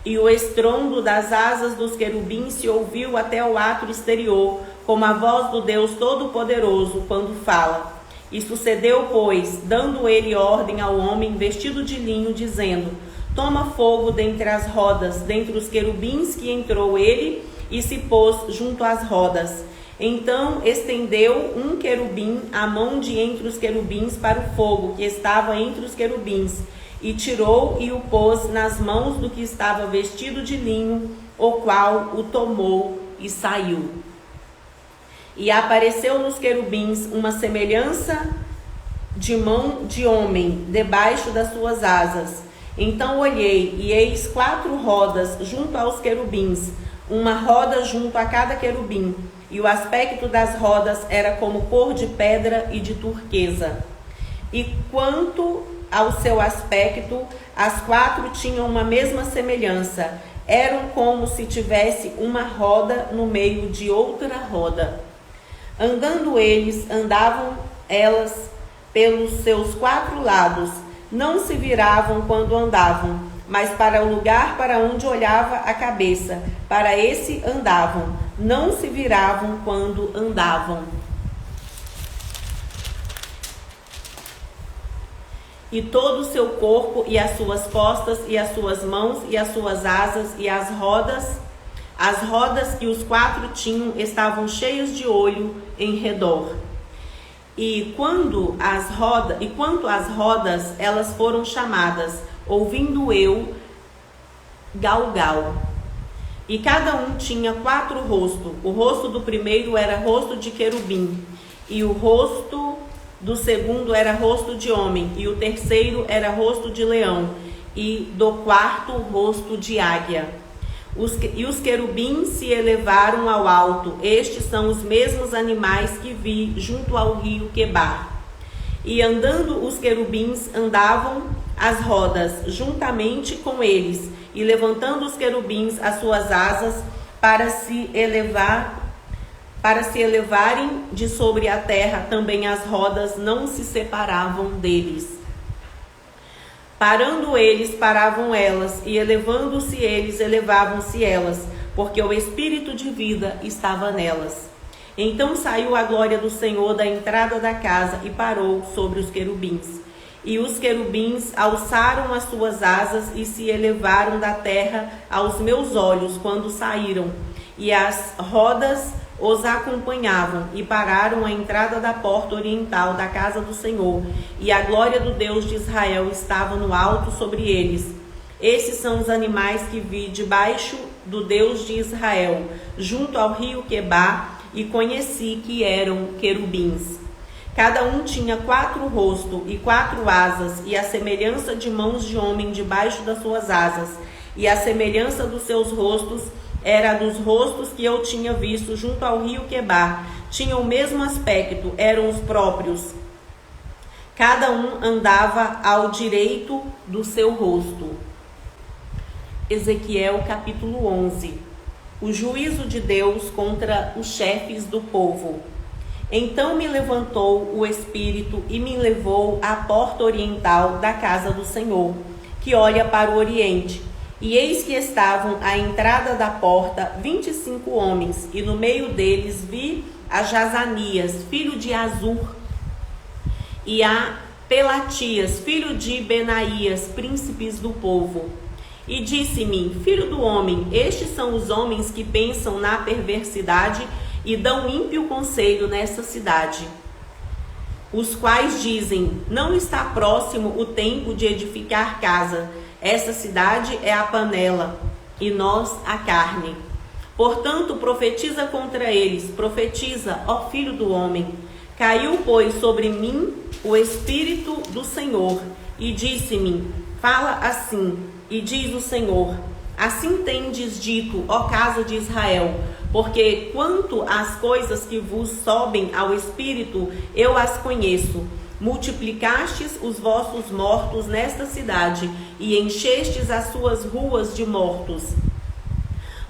E o estrondo das asas dos querubins se ouviu até o átrio exterior, como a voz do Deus Todo-Poderoso, quando fala. E sucedeu, pois, dando ele ordem ao homem vestido de linho, dizendo: toma fogo dentre as rodas, dentre os querubins, que entrou ele, e se pôs junto às rodas. Então estendeu um querubim a mão de entre os querubins para o fogo que estava entre os querubins, e tirou e o pôs nas mãos do que estava vestido de linho, o qual o tomou e saiu. E apareceu nos querubins uma semelhança de mão de homem, debaixo das suas asas. Então olhei, e eis 4 rodas junto aos querubins, uma roda junto a cada querubim, e o aspecto das rodas era como cor de pedra e de turquesa. E quanto ao seu aspecto, as 4 tinham uma mesma semelhança, eram como se tivesse uma roda no meio de outra roda. Andando eles, andavam elas pelos seus 4 lados, não se viravam quando andavam, mas para o lugar para onde olhava a cabeça, para esse andavam, não se viravam quando andavam. E todo o seu corpo, e as suas costas, e as suas mãos, e as suas asas, e as rodas que os 4 tinham, estavam cheios de olho em redor. E quanto às rodas, elas foram chamadas, ouvindo eu, Galgal. E cada um tinha 4 rostos. O rosto do primeiro era rosto de querubim, e o rosto do segundo era rosto de homem, e o terceiro era rosto de leão, e do quarto rosto de águia. Os querubins se elevaram ao alto. Estes são os mesmos animais que vi junto ao rio Quebar. E andando os querubins, andavam as rodas juntamente com eles, e levantando os querubins as suas asas para se elevarem de sobre a terra, também as rodas não se separavam deles. Parando eles, paravam elas, e elevando-se eles, elevavam-se elas, porque o espírito de vida estava nelas. Então saiu a glória do Senhor da entrada da casa e parou sobre os querubins. E os querubins alçaram as suas asas e se elevaram da terra aos meus olhos quando saíram, e as rodas os acompanhavam, e pararam à entrada da porta oriental da casa do Senhor, e a glória do Deus de Israel estava no alto sobre eles. Esses são os animais que vi debaixo do Deus de Israel, junto ao rio Quebar, e conheci que eram querubins. Cada um tinha 4 rostos e 4 asas, e a semelhança de mãos de homem debaixo das suas asas, e a semelhança dos seus rostos era dos rostos que eu tinha visto junto ao rio Quebar. Tinham o mesmo aspecto, eram os próprios. Cada um andava ao direito do seu rosto. Ezequiel capítulo 11. O juízo de Deus contra os chefes do povo. Então me levantou o Espírito e me levou à porta oriental da casa do Senhor, que olha para o oriente. E eis que estavam à entrada da porta 25 homens, e no meio deles vi a Jazanias, filho de Azur, e a Pelatias, filho de Benaías, príncipes do povo. E disse-me: filho do homem, estes são os homens que pensam na perversidade e dão ímpio conselho nessa cidade, os quais dizem: não está próximo o tempo de edificar casa. Essa cidade é a panela, e nós a carne. Portanto, profetiza contra eles, profetiza, ó filho do homem. Caiu, pois, sobre mim o Espírito do Senhor, e disse-me: fala assim, e diz o Senhor: assim tendes dito, ó casa de Israel, porque quanto às coisas que vos sobem ao Espírito, eu as conheço. Multiplicastes os vossos mortos nesta cidade, e enchestes as suas ruas de mortos.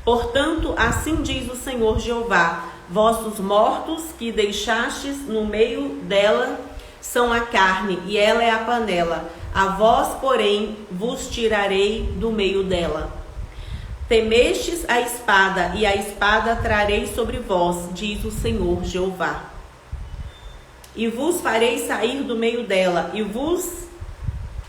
Portanto, assim diz o Senhor Jeová: vossos mortos que deixastes no meio dela são a carne, e ela é a panela. A vós, porém, vos tirarei do meio dela. Temestes a espada, e a espada trarei sobre vós, diz o Senhor Jeová. E vos farei sair do meio dela, e vos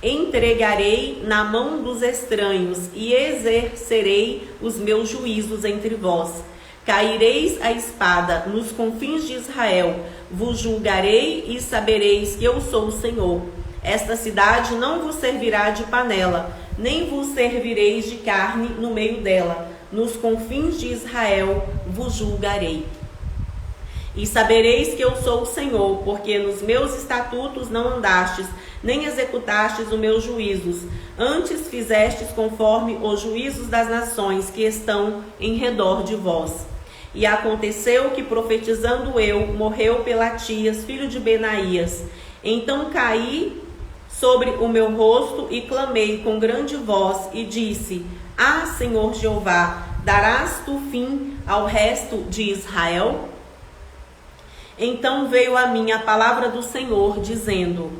entregarei na mão dos estranhos, e exercerei os meus juízos entre vós. Caireis a espada nos confins de Israel, vos julgarei e sabereis que eu sou o Senhor. Esta cidade não vos servirá de panela, nem vos servireis de carne no meio dela. Nos confins de Israel vos julgarei. E sabereis que eu sou o Senhor, porque nos meus estatutos não andastes, nem executastes os meus juízos. Antes fizestes conforme os juízos das nações que estão em redor de vós. E aconteceu que, profetizando eu, morreu Pelatias, filho de Benaías. Então caí sobre o meu rosto e clamei com grande voz e disse: Ah, Senhor Jeová, darás tu fim ao resto de Israel? Então veio a mim a palavra do Senhor, dizendo: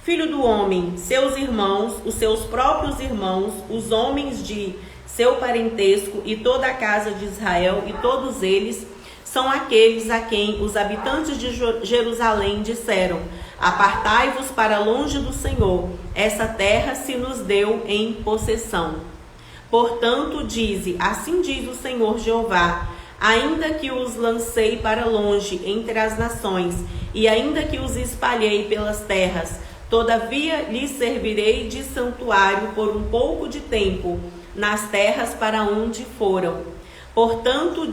Filho do homem, seus irmãos, os seus próprios irmãos, os homens de seu parentesco e toda a casa de Israel, e todos eles são aqueles a quem os habitantes de Jerusalém disseram: Apartai-vos para longe do Senhor, essa terra se nos deu em possessão. Portanto, assim diz o Senhor Jeová: ainda que os lancei para longe entre as nações, e ainda que os espalhei pelas terras, todavia lhes servirei de santuário por um pouco de tempo, nas terras para onde foram. Portanto,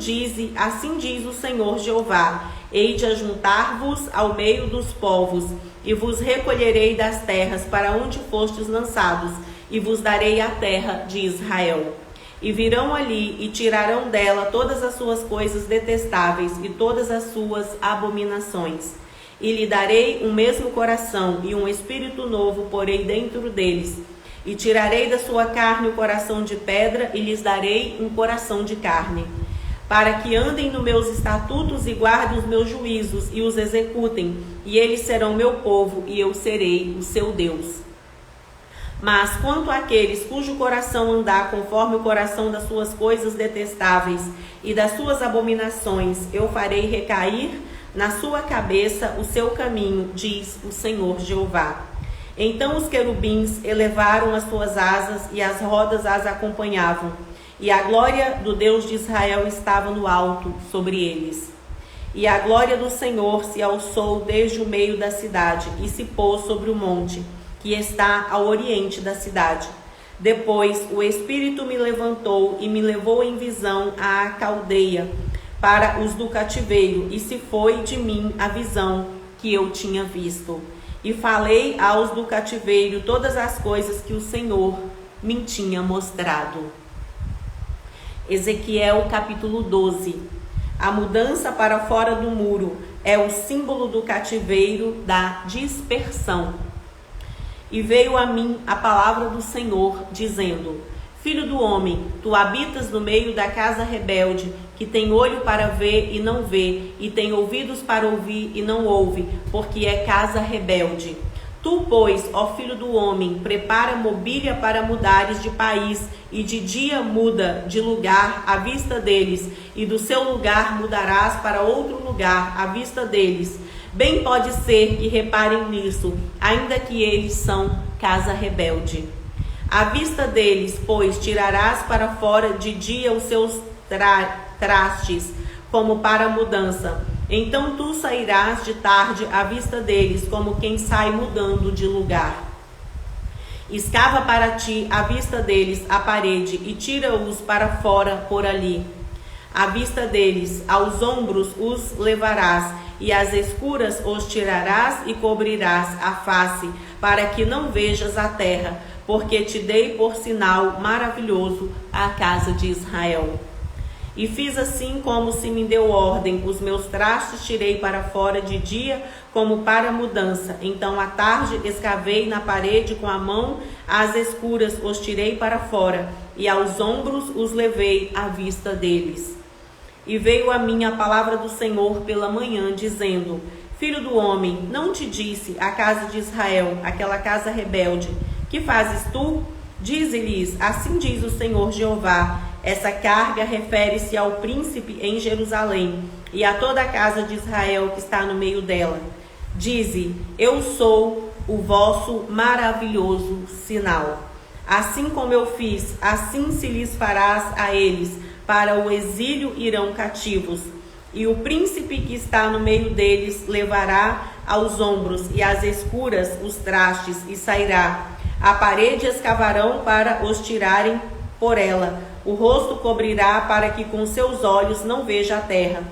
assim diz o Senhor Jeová: hei de ajuntar-vos ao meio dos povos, e vos recolherei das terras para onde fostes lançados, e vos darei a terra de Israel. E virão ali e tirarão dela todas as suas coisas detestáveis e todas as suas abominações. E lhe darei um mesmo coração, e um espírito novo porei dentro deles. E tirarei da sua carne o coração de pedra, e lhes darei um coração de carne, para que andem nos meus estatutos e guardem os meus juízos e os executem, e eles serão meu povo, e eu serei o seu Deus. Mas quanto àqueles cujo coração andar conforme o coração das suas coisas detestáveis e das suas abominações, eu farei recair na sua cabeça o seu caminho, diz o Senhor Jeová. Então os querubins elevaram as suas asas, e as rodas as acompanhavam, e a glória do Deus de Israel estava no alto sobre eles. E a glória do Senhor se alçou desde o meio da cidade, e se pôs sobre o monte, que está ao oriente da cidade. Depois o Espírito me levantou e me levou em visão à Caldeia, para os do cativeiro, e se foi de mim a visão que eu tinha visto. E falei aos do cativeiro todas as coisas que o Senhor me tinha mostrado. Ezequiel capítulo 12. A mudança para fora do muro é o símbolo do cativeiro, da dispersão. E veio a mim a palavra do Senhor, dizendo: Filho do homem, tu habitas no meio da casa rebelde, que tem olho para ver e não vê, e tem ouvidos para ouvir e não ouve, porque é casa rebelde. Tu, pois, ó filho do homem, prepara mobília para mudares de país, e de dia muda de lugar à vista deles, e do seu lugar mudarás para outro lugar à vista deles. Bem pode ser que reparem nisso, ainda que eles são casa rebelde. À vista deles, pois, tirarás para fora de dia os seus trastes, como para mudança. Então tu sairás de tarde à vista deles, como quem sai mudando de lugar. Escava para ti à vista deles a parede, e tira-os para fora por ali. À vista deles, aos ombros os levarás, e às escuras os tirarás e cobrirás a face, para que não vejas a terra, porque te dei por sinal maravilhoso a casa de Israel. E fiz assim como se me deu ordem: os meus trastes tirei para fora de dia, como para mudança. Então à tarde escavei na parede com a mão, às escuras os tirei para fora, e aos ombros os levei à vista deles. E veio a mim a palavra do Senhor pela manhã, dizendo: Filho do homem, não te disse a casa de Israel, aquela casa rebelde: que fazes tu? Dize-lhes: assim diz o Senhor Jeová: essa carga refere-se ao príncipe em Jerusalém e a toda a casa de Israel que está no meio dela. Dize: eu sou o vosso maravilhoso sinal. Assim como eu fiz, assim se lhes farás a eles. Para o exílio irão cativos, e o príncipe que está no meio deles levará aos ombros e às escuras os trastes, e sairá. A parede escavarão para os tirarem por ela. O rosto cobrirá para que com seus olhos não veja a terra.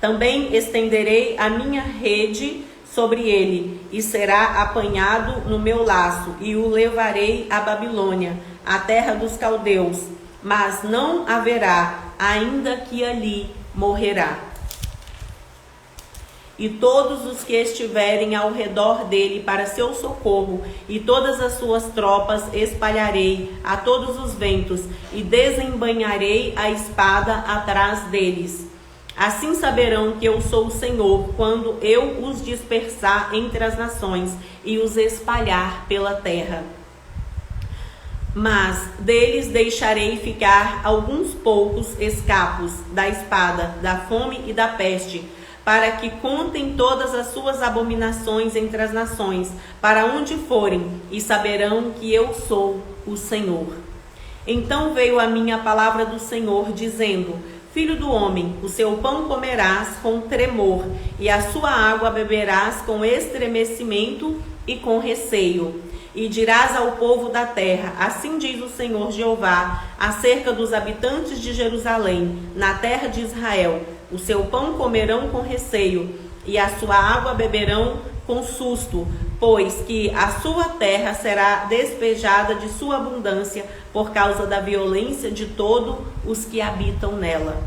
Também estenderei a minha rede sobre ele, e será apanhado no meu laço, e o levarei à Babilônia, a terra dos caldeus. Mas não haverá, ainda que ali morrerá. e todos os que estiverem ao redor dele para seu socorro, e todas as suas tropas espalharei a todos os ventos, e desembainharei a espada atrás deles. Assim saberão que eu sou o Senhor, quando eu os dispersar entre as nações e os espalhar pela terra. Mas deles deixarei ficar alguns poucos escapos da espada, da fome e da peste, para que contem todas as suas abominações entre as nações, para onde forem, e saberão que eu sou o Senhor. Então veio a mim a palavra do Senhor, dizendo: Filho do homem, o seu pão comerás com tremor, e a sua água beberás com estremecimento e com receio. E dirás ao povo da terra: assim diz o Senhor Jeová, acerca dos habitantes de Jerusalém, na terra de Israel: o seu pão comerão com receio, e a sua água beberão com susto, pois que a sua terra será despejada de sua abundância, por causa da violência de todos os que habitam nela.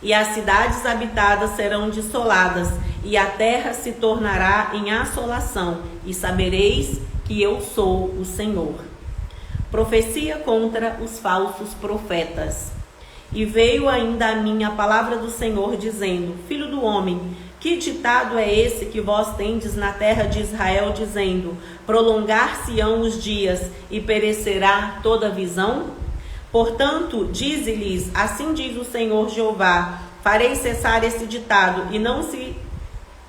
E as cidades habitadas serão dissoladas, e a terra se tornará em assolação, e sabereis que eu sou o Senhor. Profecia contra os falsos profetas. E veio ainda a mim a palavra do Senhor, dizendo: Filho do homem, que ditado é esse que vós tendes na terra de Israel, dizendo: prolongar-se-ão os dias e perecerá toda visão? Portanto, dize-lhes: assim diz o Senhor Jeová: farei cessar esse ditado, e não se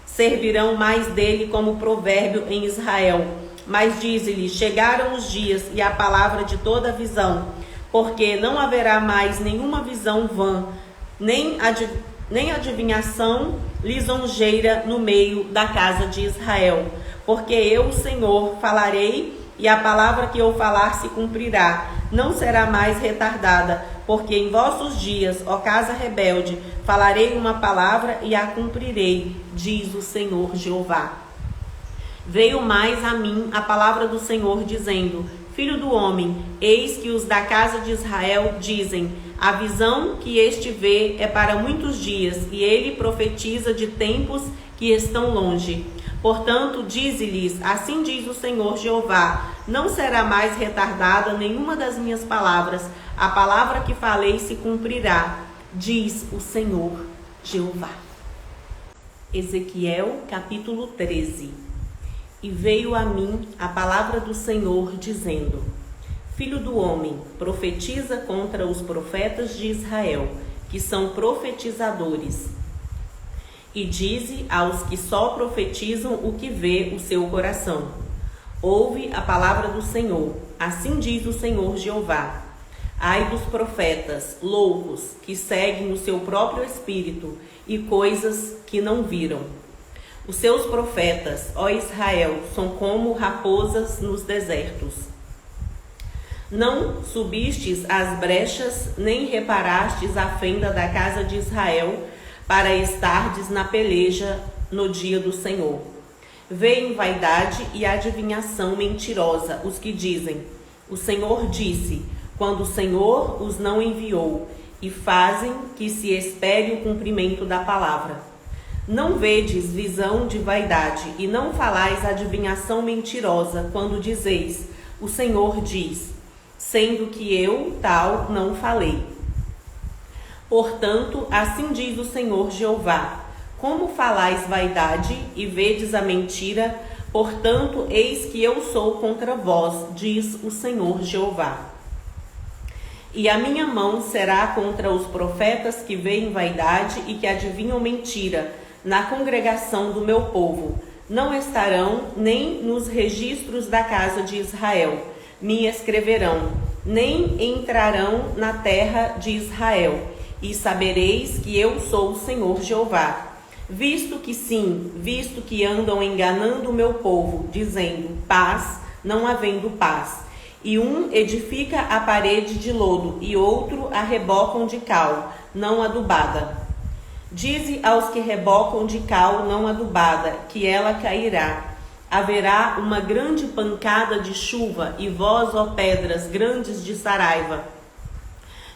servirão mais dele como provérbio em Israel. Mas dize-lhes: chegaram os dias e a palavra de toda visão, porque não haverá mais nenhuma visão vã, nem adivinhação lisonjeira no meio da casa de Israel. Porque eu, o Senhor, falarei, e a palavra que eu falar se cumprirá, não será mais retardada. Porque em vossos dias, ó casa rebelde, falarei uma palavra e a cumprirei, diz o Senhor Jeová. Veio mais a mim a palavra do Senhor, dizendo: Filho do homem, eis que os da casa de Israel dizem: a visão que este vê é para muitos dias, e ele profetiza de tempos que estão longe. Portanto, dize-lhes: assim diz o Senhor Jeová: não será mais retardada nenhuma das minhas palavras, a palavra que falei se cumprirá, diz o Senhor Jeová. Ezequiel capítulo 13. E veio a mim a palavra do Senhor, dizendo: Filho do homem, profetiza contra os profetas de Israel, que são profetizadores. E dize aos que só profetizam o que vê o seu coração: ouve a palavra do Senhor, assim diz o Senhor Jeová. Ai dos profetas loucos, que seguem o seu próprio espírito e coisas que não viram. Os seus profetas, ó Israel, são como raposas nos desertos. Não subistes às brechas, nem reparastes a fenda da casa de Israel, para estardes na peleja no dia do Senhor. Veem vaidade e adivinhação mentirosa os que dizem: o Senhor disse, quando o Senhor os não enviou, e fazem que se espere o cumprimento da palavra. Não vedes visão de vaidade, e não falais adivinhação mentirosa, quando dizeis: o Senhor diz, sendo que eu tal não falei. Portanto, assim diz o Senhor Jeová: como falais vaidade e vedes a mentira, portanto, eis que eu sou contra vós, diz o Senhor Jeová. E a minha mão será contra os profetas que veem vaidade e que adivinham mentira, na congregação do meu povo. Não estarão nem nos registros da casa de Israel, me escreverão, nem entrarão na terra de Israel, e sabereis que eu sou o Senhor Jeová. Visto que andam enganando o meu povo, dizendo paz, não havendo paz. E um edifica a parede de lodo, e outro a rebocam de cal, não adubada. Dize aos que rebocam de cal não adubada, que ela cairá. Haverá uma grande pancada de chuva, e vós, ó pedras grandes de saraiva,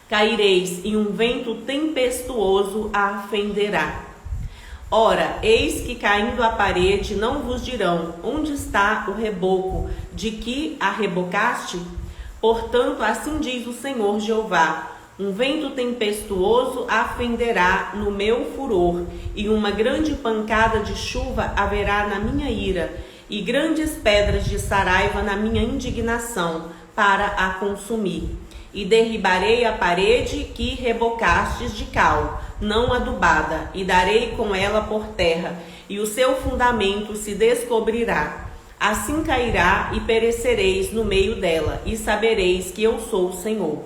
caireis, e um vento tempestuoso a fenderá. Ora, eis que caindo a parede não vos dirão, onde está o reboco de que a rebocaste? Portanto, assim diz o Senhor Jeová, um vento tempestuoso afenderá no meu furor, e uma grande pancada de chuva haverá na minha ira, e grandes pedras de saraiva na minha indignação, para a consumir. E derribarei a parede que rebocastes de cal, não adubada, e darei com ela por terra, e o seu fundamento se descobrirá. Assim cairá e perecereis no meio dela, e sabereis que eu sou o Senhor.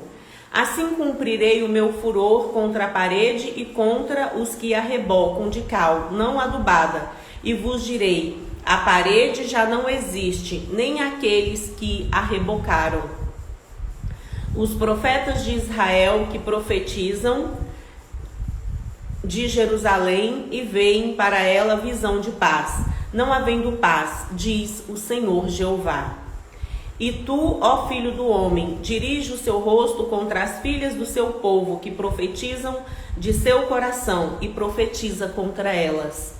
Assim cumprirei o meu furor contra a parede e contra os que a rebocam de cal, não adubada, e vos direi, a parede já não existe, nem aqueles que a rebocaram. Os profetas de Israel que profetizam de Jerusalém e veem para ela visão de paz, não havendo paz, diz o Senhor Jeová. E tu, ó filho do homem, dirige o seu rosto contra as filhas do seu povo que profetizam de seu coração e profetiza contra elas.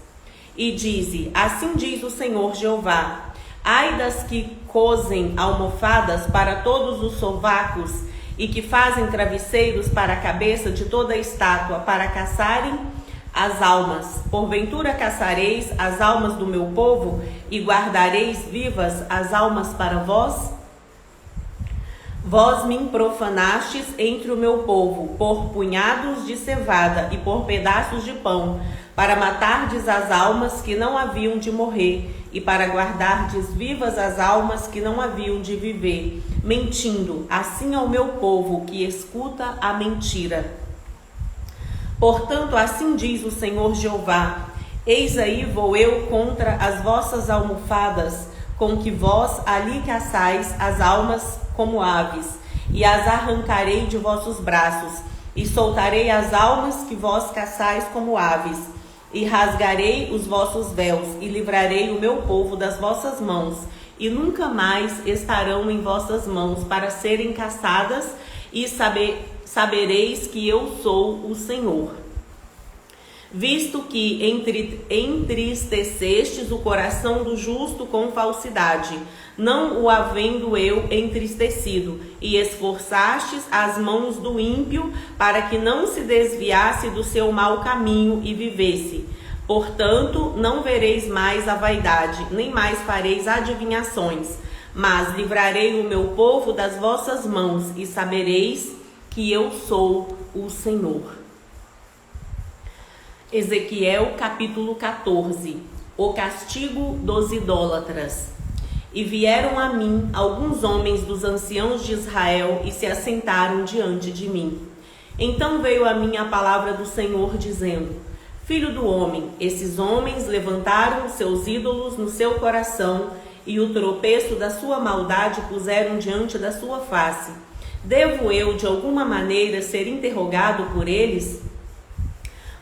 E dize, assim diz o Senhor Jeová, ai das que cosem almofadas para todos os sovacos e que fazem travesseiros para a cabeça de toda a estátua para caçarem as almas. Porventura caçareis as almas do meu povo e guardareis vivas as almas para vós? Vós me profanastes entre o meu povo por punhados de cevada e por pedaços de pão, para matardes as almas que não haviam de morrer e para guardardes vivas as almas que não haviam de viver, mentindo assim ao meu povo que escuta a mentira. Portanto, assim diz o Senhor Jeová, eis aí vou eu contra as vossas almofadas, com que vós ali caçais as almas como aves, e as arrancarei de vossos braços, e soltarei as almas que vós caçais como aves, e rasgarei os vossos véus, e livrarei o meu povo das vossas mãos, e nunca mais estarão em vossas mãos para serem caçadas, e sabereis que eu sou o Senhor. Visto que entristecestes o coração do justo com falsidade, não o havendo eu entristecido, e esforçastes as mãos do ímpio para que não se desviasse do seu mau caminho e vivesse. Portanto, não vereis mais a vaidade, nem mais fareis adivinhações, mas livrarei o meu povo das vossas mãos, e sabereis que eu sou o Senhor. Ezequiel capítulo 14. O castigo dos idólatras. E vieram a mim alguns homens dos anciãos de Israel e se assentaram diante de mim. Então veio a mim a palavra do Senhor dizendo, Filho do homem, esses homens levantaram seus ídolos no seu coração e o tropeço da sua maldade puseram diante da sua face. Devo eu de alguma maneira ser interrogado por eles?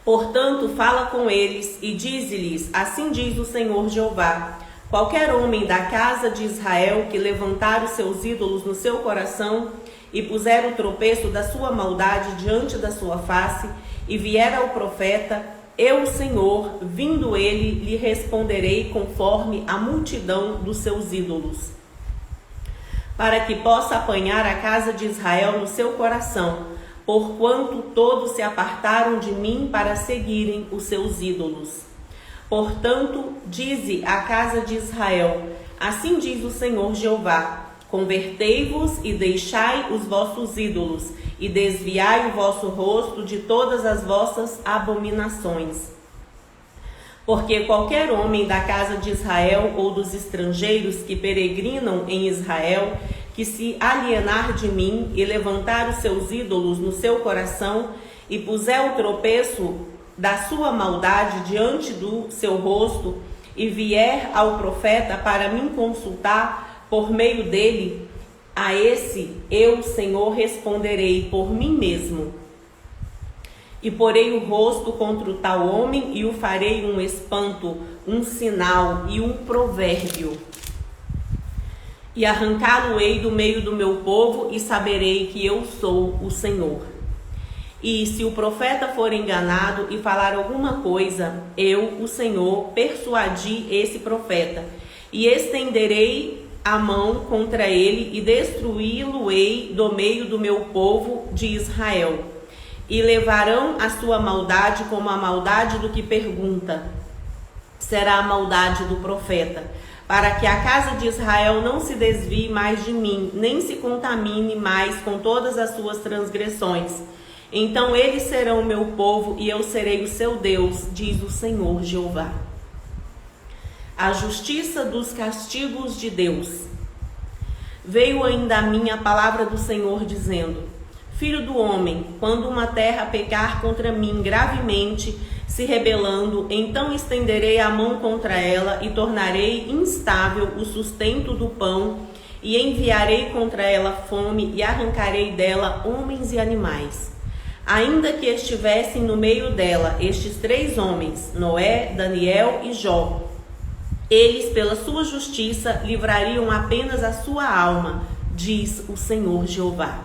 Portanto, fala com eles e dize-lhes, assim diz o Senhor Jeová, qualquer homem da casa de Israel que levantar os seus ídolos no seu coração e puser o tropeço da sua maldade diante da sua face e vier ao profeta, eu, Senhor, vindo ele, lhe responderei conforme a multidão dos seus ídolos, para que possa apanhar a casa de Israel no seu coração, porquanto todos se apartaram de mim para seguirem os seus ídolos. Portanto, dize à casa de Israel, assim diz o Senhor Jeová, convertei-vos e deixai os vossos ídolos, e desviai o vosso rosto de todas as vossas abominações. Porque qualquer homem da casa de Israel ou dos estrangeiros que peregrinam em Israel, que se alienar de mim e levantar os seus ídolos no seu coração e puser o tropeço da sua maldade diante do seu rosto e vier ao profeta para me consultar por meio dele, a esse eu, Senhor, responderei por mim mesmo. E porei o rosto contra o tal homem e o farei um espanto, um sinal e um provérbio. E arrancá-lo-ei do meio do meu povo e saberei que eu sou o Senhor. E se o profeta for enganado e falar alguma coisa, eu, o Senhor, persuadi esse profeta, e estenderei a mão contra ele e destruí-lo-ei do meio do meu povo de Israel. E levarão a sua maldade como a maldade do que pergunta. Será a maldade do profeta, para que a casa de Israel não se desvie mais de mim, nem se contamine mais com todas as suas transgressões. Então eles serão o meu povo e eu serei o seu Deus, diz o Senhor Jeová. A justiça dos castigos de Deus. Veio ainda a mim a palavra do Senhor dizendo: Filho do homem, quando uma terra pecar contra mim gravemente, se rebelando, então estenderei a mão contra ela e tornarei instável o sustento do pão, e enviarei contra ela fome e arrancarei dela homens e animais. Ainda que estivessem no meio dela estes 3 homens, Noé, Daniel e Jó, eles, pela sua justiça, livrariam apenas a sua alma, diz o Senhor Jeová.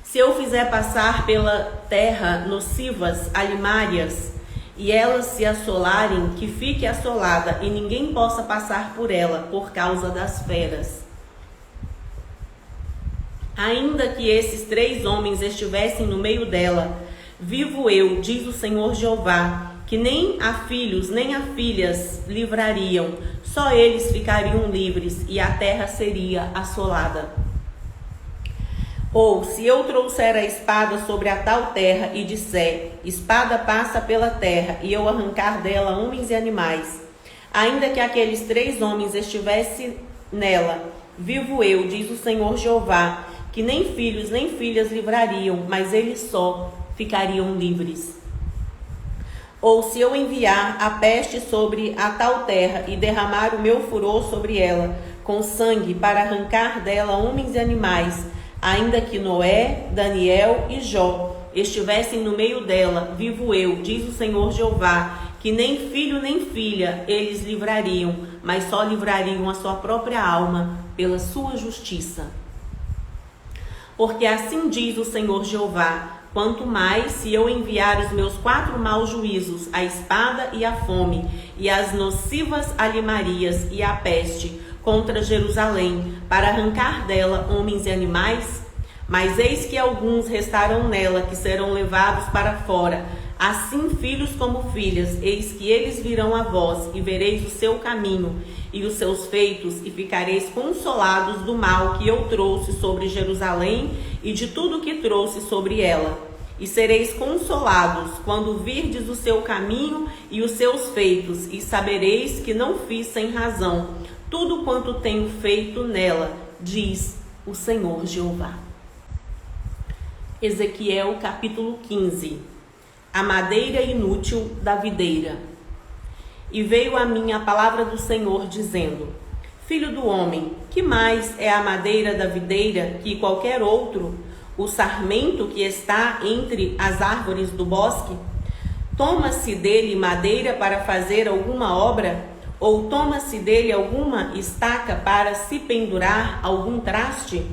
Se eu fizer passar pela terra nocivas alimárias, e elas se assolarem, que fique assolada, e ninguém possa passar por ela, por causa das feras. Ainda que esses 3 homens estivessem no meio dela, vivo eu, diz o Senhor Jeová, que nem a filhos nem a filhas livrariam, só eles ficariam livres, e a terra seria assolada. Ou, se eu trouxer a espada sobre a tal terra e disser, espada passa pela terra, e eu arrancar dela homens e animais, ainda que aqueles 3 homens estivessem nela, vivo eu, diz o Senhor Jeová, que nem filhos nem filhas livrariam, mas eles só ficariam livres. Ou se eu enviar a peste sobre a tal terra e derramar o meu furor sobre ela, com sangue, para arrancar dela homens e animais, ainda que Noé, Daniel e Jó estivessem no meio dela, vivo eu, diz o Senhor Jeová, que nem filho nem filha eles livrariam, mas só livrariam a sua própria alma pela sua justiça. Porque assim diz o Senhor Jeová, quanto mais se eu enviar os meus 4 maus juízos, a espada e a fome, e as nocivas alimarias e a peste, contra Jerusalém, para arrancar dela homens e animais? Mas eis que alguns restarão nela, que serão levados para fora, assim filhos como filhas, eis que eles virão a vós, e vereis o seu caminho e os seus feitos, e ficareis consolados do mal que eu trouxe sobre Jerusalém e de tudo que trouxe sobre ela. E sereis consolados quando virdes o seu caminho e os seus feitos, e sabereis que não fiz sem razão tudo quanto tenho feito nela, diz o Senhor Jeová. Ezequiel capítulo 15. A madeira inútil da videira. E veio a mim a palavra do Senhor, dizendo: Filho do homem, que mais é a madeira da videira que qualquer outro, o sarmento que está entre as árvores do bosque? Toma-se dele madeira para fazer alguma obra? Ou toma-se dele alguma estaca para se pendurar algum traste?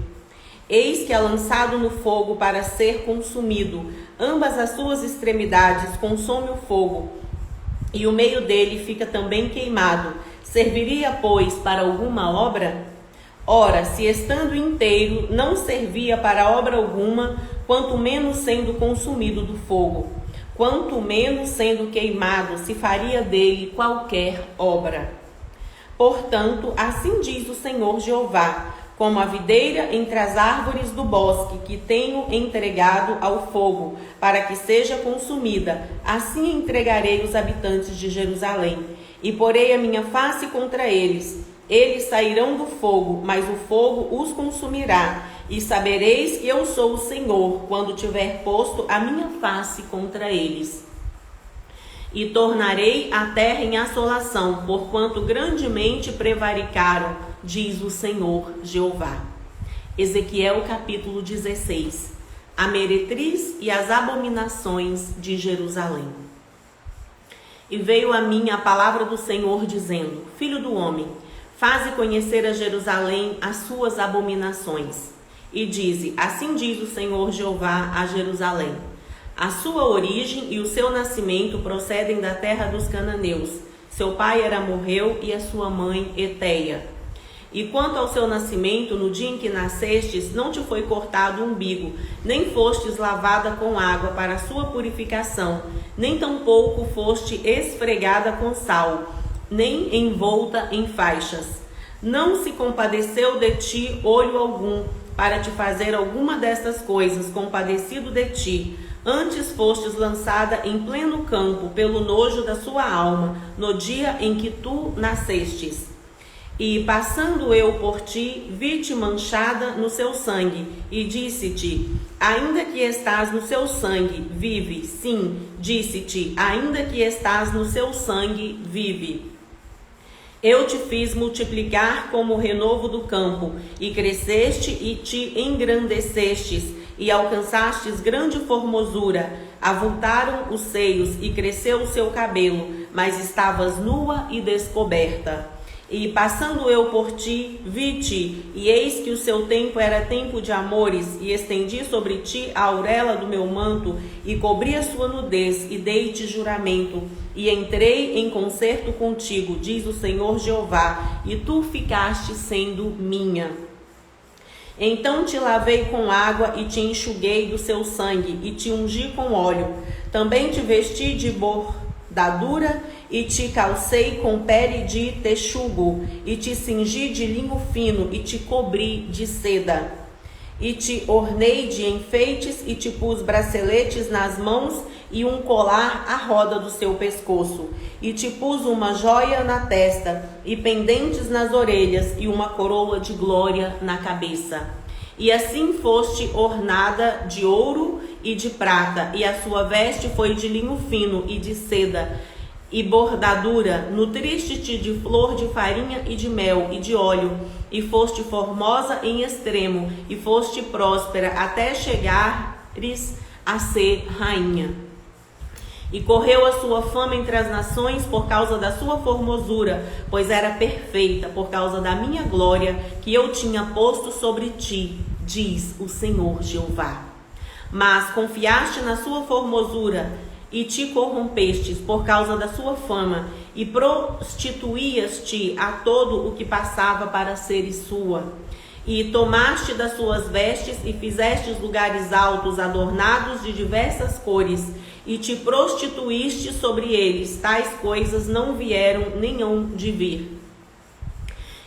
Eis que é lançado no fogo para ser consumido, ambas as suas extremidades consome o fogo, e o meio dele fica também queimado. Serviria, pois, para alguma obra? Ora, se estando inteiro não servia para obra alguma, quanto menos sendo consumido do fogo, quanto menos sendo queimado se faria dele qualquer obra. Portanto, assim diz o Senhor Jeová, como a videira entre as árvores do bosque que tenho entregado ao fogo, para que seja consumida, assim entregarei os habitantes de Jerusalém, e porei a minha face contra eles. Eles sairão do fogo, mas o fogo os consumirá, e sabereis que eu sou o Senhor, quando tiver posto a minha face contra eles. E tornarei a terra em assolação, porquanto grandemente prevaricaram, diz o Senhor Jeová. Ezequiel capítulo 16. A meretriz e as abominações de Jerusalém. E veio a mim a palavra do Senhor, dizendo: Filho do homem, faze conhecer a Jerusalém as suas abominações. e dize: assim diz o Senhor Jeová a Jerusalém: a sua origem e o seu nascimento procedem da terra dos cananeus. Seu pai era amorreu e a sua mãe heteia. E quanto ao seu nascimento, no dia em que nascestes, não te foi cortado o umbigo, nem fostes lavada com água para a sua purificação, nem tampouco foste esfregada com sal, nem envolta em faixas. Não se compadeceu de ti olho algum, para te fazer alguma destas coisas, compadecido de ti. Antes fostes lançada em pleno campo pelo nojo da sua alma, no dia em que tu nascestes. E passando eu por ti, vi-te manchada no seu sangue, e disse-te: ainda que estás no seu sangue, vive. Sim, disse-te: ainda que estás no seu sangue, vive. Eu te fiz multiplicar como o renovo do campo, e cresceste e te engrandecestes, e alcançastes grande formosura. Avultaram os seios e cresceu o seu cabelo, mas estavas nua e descoberta. E passando eu por ti, vi-te, e eis que o seu tempo era tempo de amores, e estendi sobre ti a auréola do meu manto, e cobri a sua nudez, e dei-te juramento, e entrei em concerto contigo, diz o Senhor Jeová, e tu ficaste sendo minha. Então te lavei com água e te enxuguei do seu sangue, e te ungi com óleo. Também te vesti de bordadura, e te calcei com pele de texugo, e te cingi de linho fino, e te cobri de seda. E te ornei de enfeites, e te pus braceletes nas mãos, e um colar à roda do seu pescoço. E te pus uma joia na testa, e pendentes nas orelhas, e uma coroa de glória na cabeça. E assim foste ornada de ouro e de prata, e a sua veste foi de linho fino e de seda, e bordadura. Nutriste-te de flor de farinha e de mel e de óleo, e foste formosa em extremo, e foste próspera até chegares a ser rainha. E correu a sua fama entre as nações por causa da sua formosura, pois era perfeita, por causa da minha glória que eu tinha posto sobre ti, diz o Senhor Jeová. Mas confiaste na sua formosura e te corrompestes por causa da sua fama, e prostituías-te a todo o que passava para seres sua. E tomaste das suas vestes e fizestes lugares altos adornados de diversas cores, e te prostituíste sobre eles. Tais coisas não vieram nem hão de vir.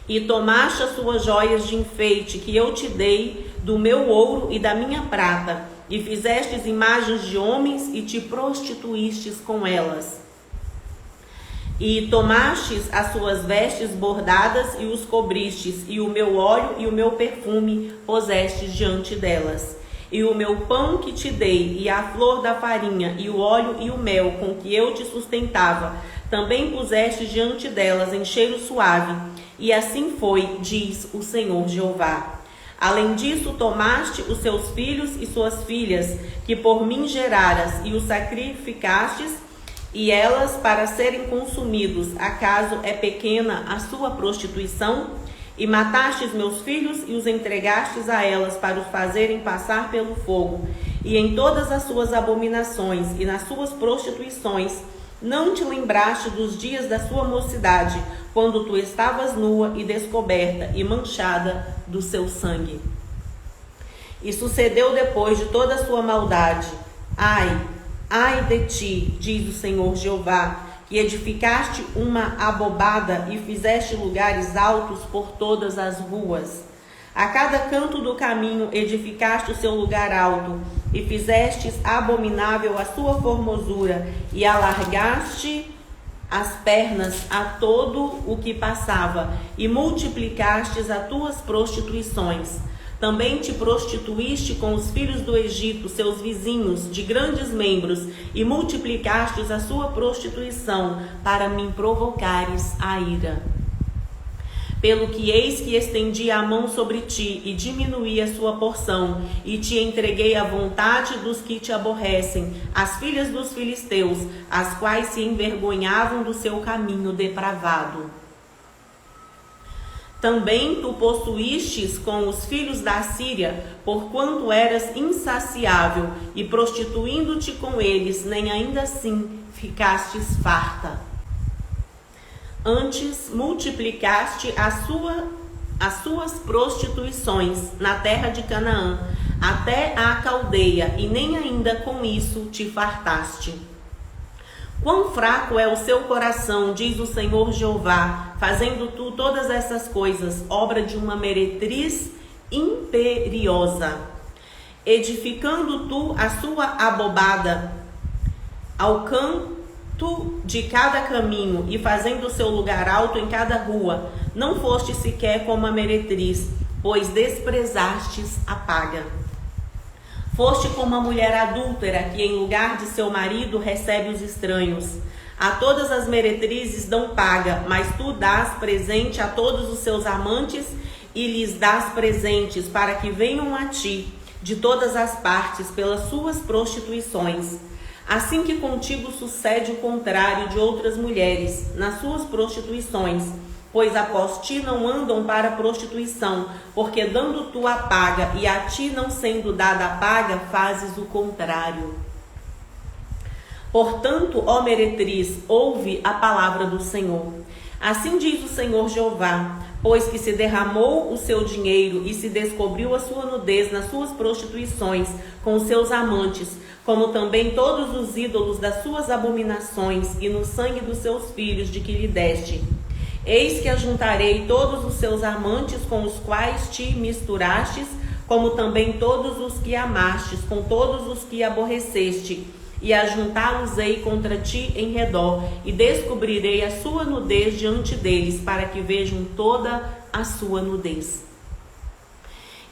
E tomaste as suas joias de enfeite que eu te dei do meu ouro e da minha prata, e fizestes imagens de homens e te prostituístes com elas. E tomastes as suas vestes bordadas e os cobristes, e o meu óleo e o meu perfume pusestes diante delas. E o meu pão que te dei, e a flor da farinha, e o óleo e o mel com que eu te sustentava, também puseste diante delas em cheiro suave. E assim foi, diz o Senhor Jeová. Além disso, tomaste os seus filhos e suas filhas, que por mim geraras, e os sacrificastes, e elas para serem consumidos. Acaso é pequena a sua prostituição? E matastes meus filhos e os entregastes a elas para os fazerem passar pelo fogo. E em todas as suas abominações e nas suas prostituições, não te lembraste dos dias da sua mocidade, quando tu estavas nua e descoberta e manchada do seu sangue. E sucedeu depois de toda a sua maldade: ai de ti, diz o Senhor Jeová, que edificaste uma abobada e fizeste lugares altos por todas as ruas. A cada canto do caminho edificaste o seu lugar alto, e fizestes abominável a sua formosura, e alargaste as pernas a todo o que passava, e multiplicastes as tuas prostituições. Também te prostituíste com os filhos do Egito, seus vizinhos, de grandes membros, e multiplicastes a sua prostituição, para me provocares a ira. Pelo que eis que estendi a mão sobre ti, e diminuí a sua porção, e te entreguei à vontade dos que te aborrecem, as filhas dos filisteus, as quais se envergonhavam do seu caminho depravado. Também tu possuístes com os filhos da Síria, porquanto eras insaciável, e prostituindo-te com eles, nem ainda assim ficastes farta. Antes multiplicaste as suas prostituições na terra de Canaã, até a Caldeia, e nem ainda com isso te fartaste. Quão fraco é o seu coração, diz o Senhor Jeová, fazendo tu todas essas coisas, obra de uma meretriz imperiosa. Edificando tu a sua abobada ao canto de cada caminho e fazendo o seu lugar alto em cada rua, não foste sequer como a meretriz, pois desprezastes a paga. Foste como a mulher adúltera, que em lugar de seu marido recebe os estranhos. A todas as meretrizes dão paga, mas tu dás presente a todos os seus amantes e lhes dás presentes para que venham a ti de todas as partes pelas suas prostituições. Assim que contigo sucede o contrário de outras mulheres nas suas prostituições, pois após ti não andam para a prostituição, porque dando tu a paga e a ti não sendo dada a paga, fazes o contrário. Portanto, ó meretriz, ouve a palavra do Senhor. Assim diz o Senhor Jeová, pois que se derramou o seu dinheiro e se descobriu a sua nudez nas suas prostituições com os seus amantes, como também todos os ídolos das suas abominações e no sangue dos seus filhos de que lhe deste. Eis que ajuntarei todos os seus amantes com os quais te misturastes, como também todos os que amastes, com todos os que aborreceste, e ajuntá-los-ei contra ti em redor, e descobrirei a sua nudez diante deles, para que vejam toda a sua nudez.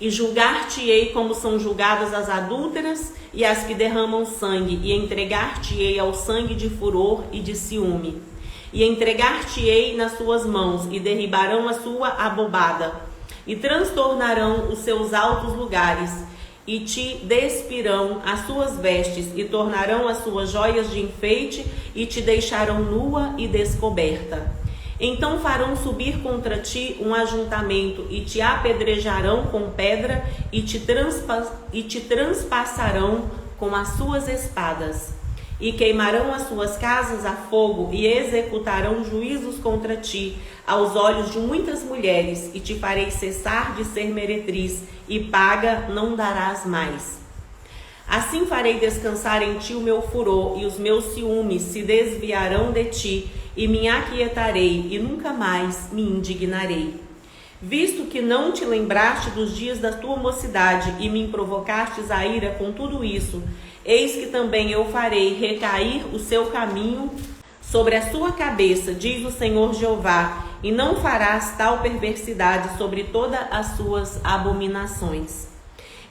E julgar-te-ei como são julgadas as adúlteras e as que derramam sangue, e entregar-te-ei ao sangue de furor e de ciúme. E entregar-te-ei nas suas mãos, e derribarão a sua abobada, e transtornarão os seus altos lugares, e te despirão as suas vestes, e tornarão as suas joias de enfeite, e te deixarão nua e descoberta. Então farão subir contra ti um ajuntamento, e te apedrejarão com pedra, e te transpassarão com as suas espadas. E queimarão as suas casas a fogo, e executarão juízos contra ti, aos olhos de muitas mulheres, e te farei cessar de ser meretriz, e paga não darás mais. Assim farei descansar em ti o meu furor, e os meus ciúmes se desviarão de ti, e me aquietarei, e nunca mais me indignarei. Visto que não te lembraste dos dias da tua mocidade, e me provocastes a ira com tudo isso, eis que também eu farei recair o seu caminho sobre a sua cabeça, diz o Senhor Jeová, e não farás tal perversidade sobre todas as suas abominações.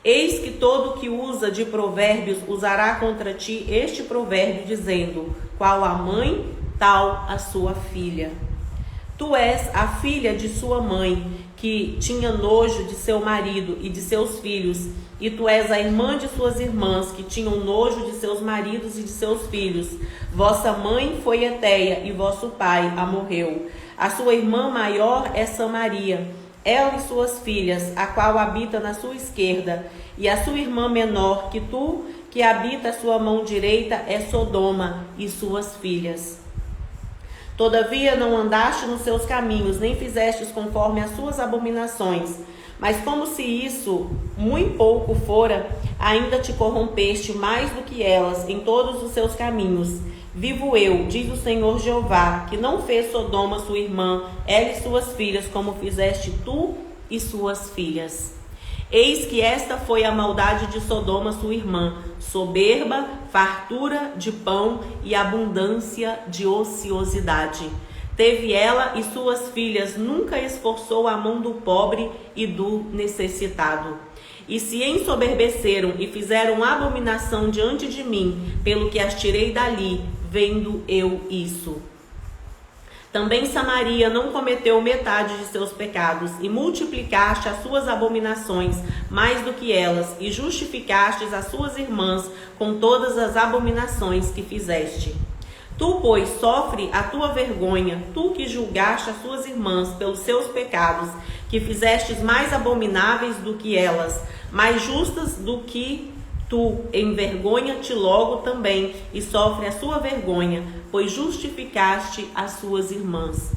Eis que todo que usa de provérbios usará contra ti este provérbio, dizendo: qual a mãe, tal a sua filha. Tu és a filha de sua mãe, que tinha nojo de seu marido e de seus filhos, e tu és a irmã de suas irmãs, que tinham nojo de seus maridos e de seus filhos. Vossa mãe foi Eteia, e vosso pai amorreu. A sua irmã maior é Samaria, ela e suas filhas, a qual habita na sua esquerda, e a sua irmã menor, que tu, que habita a sua mão direita, é Sodoma, e suas filhas. Todavia não andaste nos seus caminhos, nem fizestes conforme as suas abominações. Mas como se isso muito pouco fora, ainda te corrompeste mais do que elas em todos os seus caminhos. Vivo eu, diz o Senhor Jeová, que não fez Sodoma sua irmã, ela e suas filhas, como fizeste tu e suas filhas. Eis que esta foi a maldade de Sodoma sua irmã, soberba, fartura de pão e abundância de ociosidade. Teve ela e suas filhas, nunca esforçou a mão do pobre e do necessitado. E se ensoberbeceram e fizeram abominação diante de mim, pelo que as tirei dali, vendo eu isso. Também Samaria não cometeu metade de seus pecados, e multiplicaste as suas abominações mais do que elas, e justificastes as suas irmãs com todas as abominações que fizeste. Tu, pois, sofre a tua vergonha, tu que julgaste as suas irmãs pelos seus pecados, que fizestes mais abomináveis do que elas, mais justas do que tu, envergonha-te logo também e sofre a sua vergonha, pois justificaste as suas irmãs.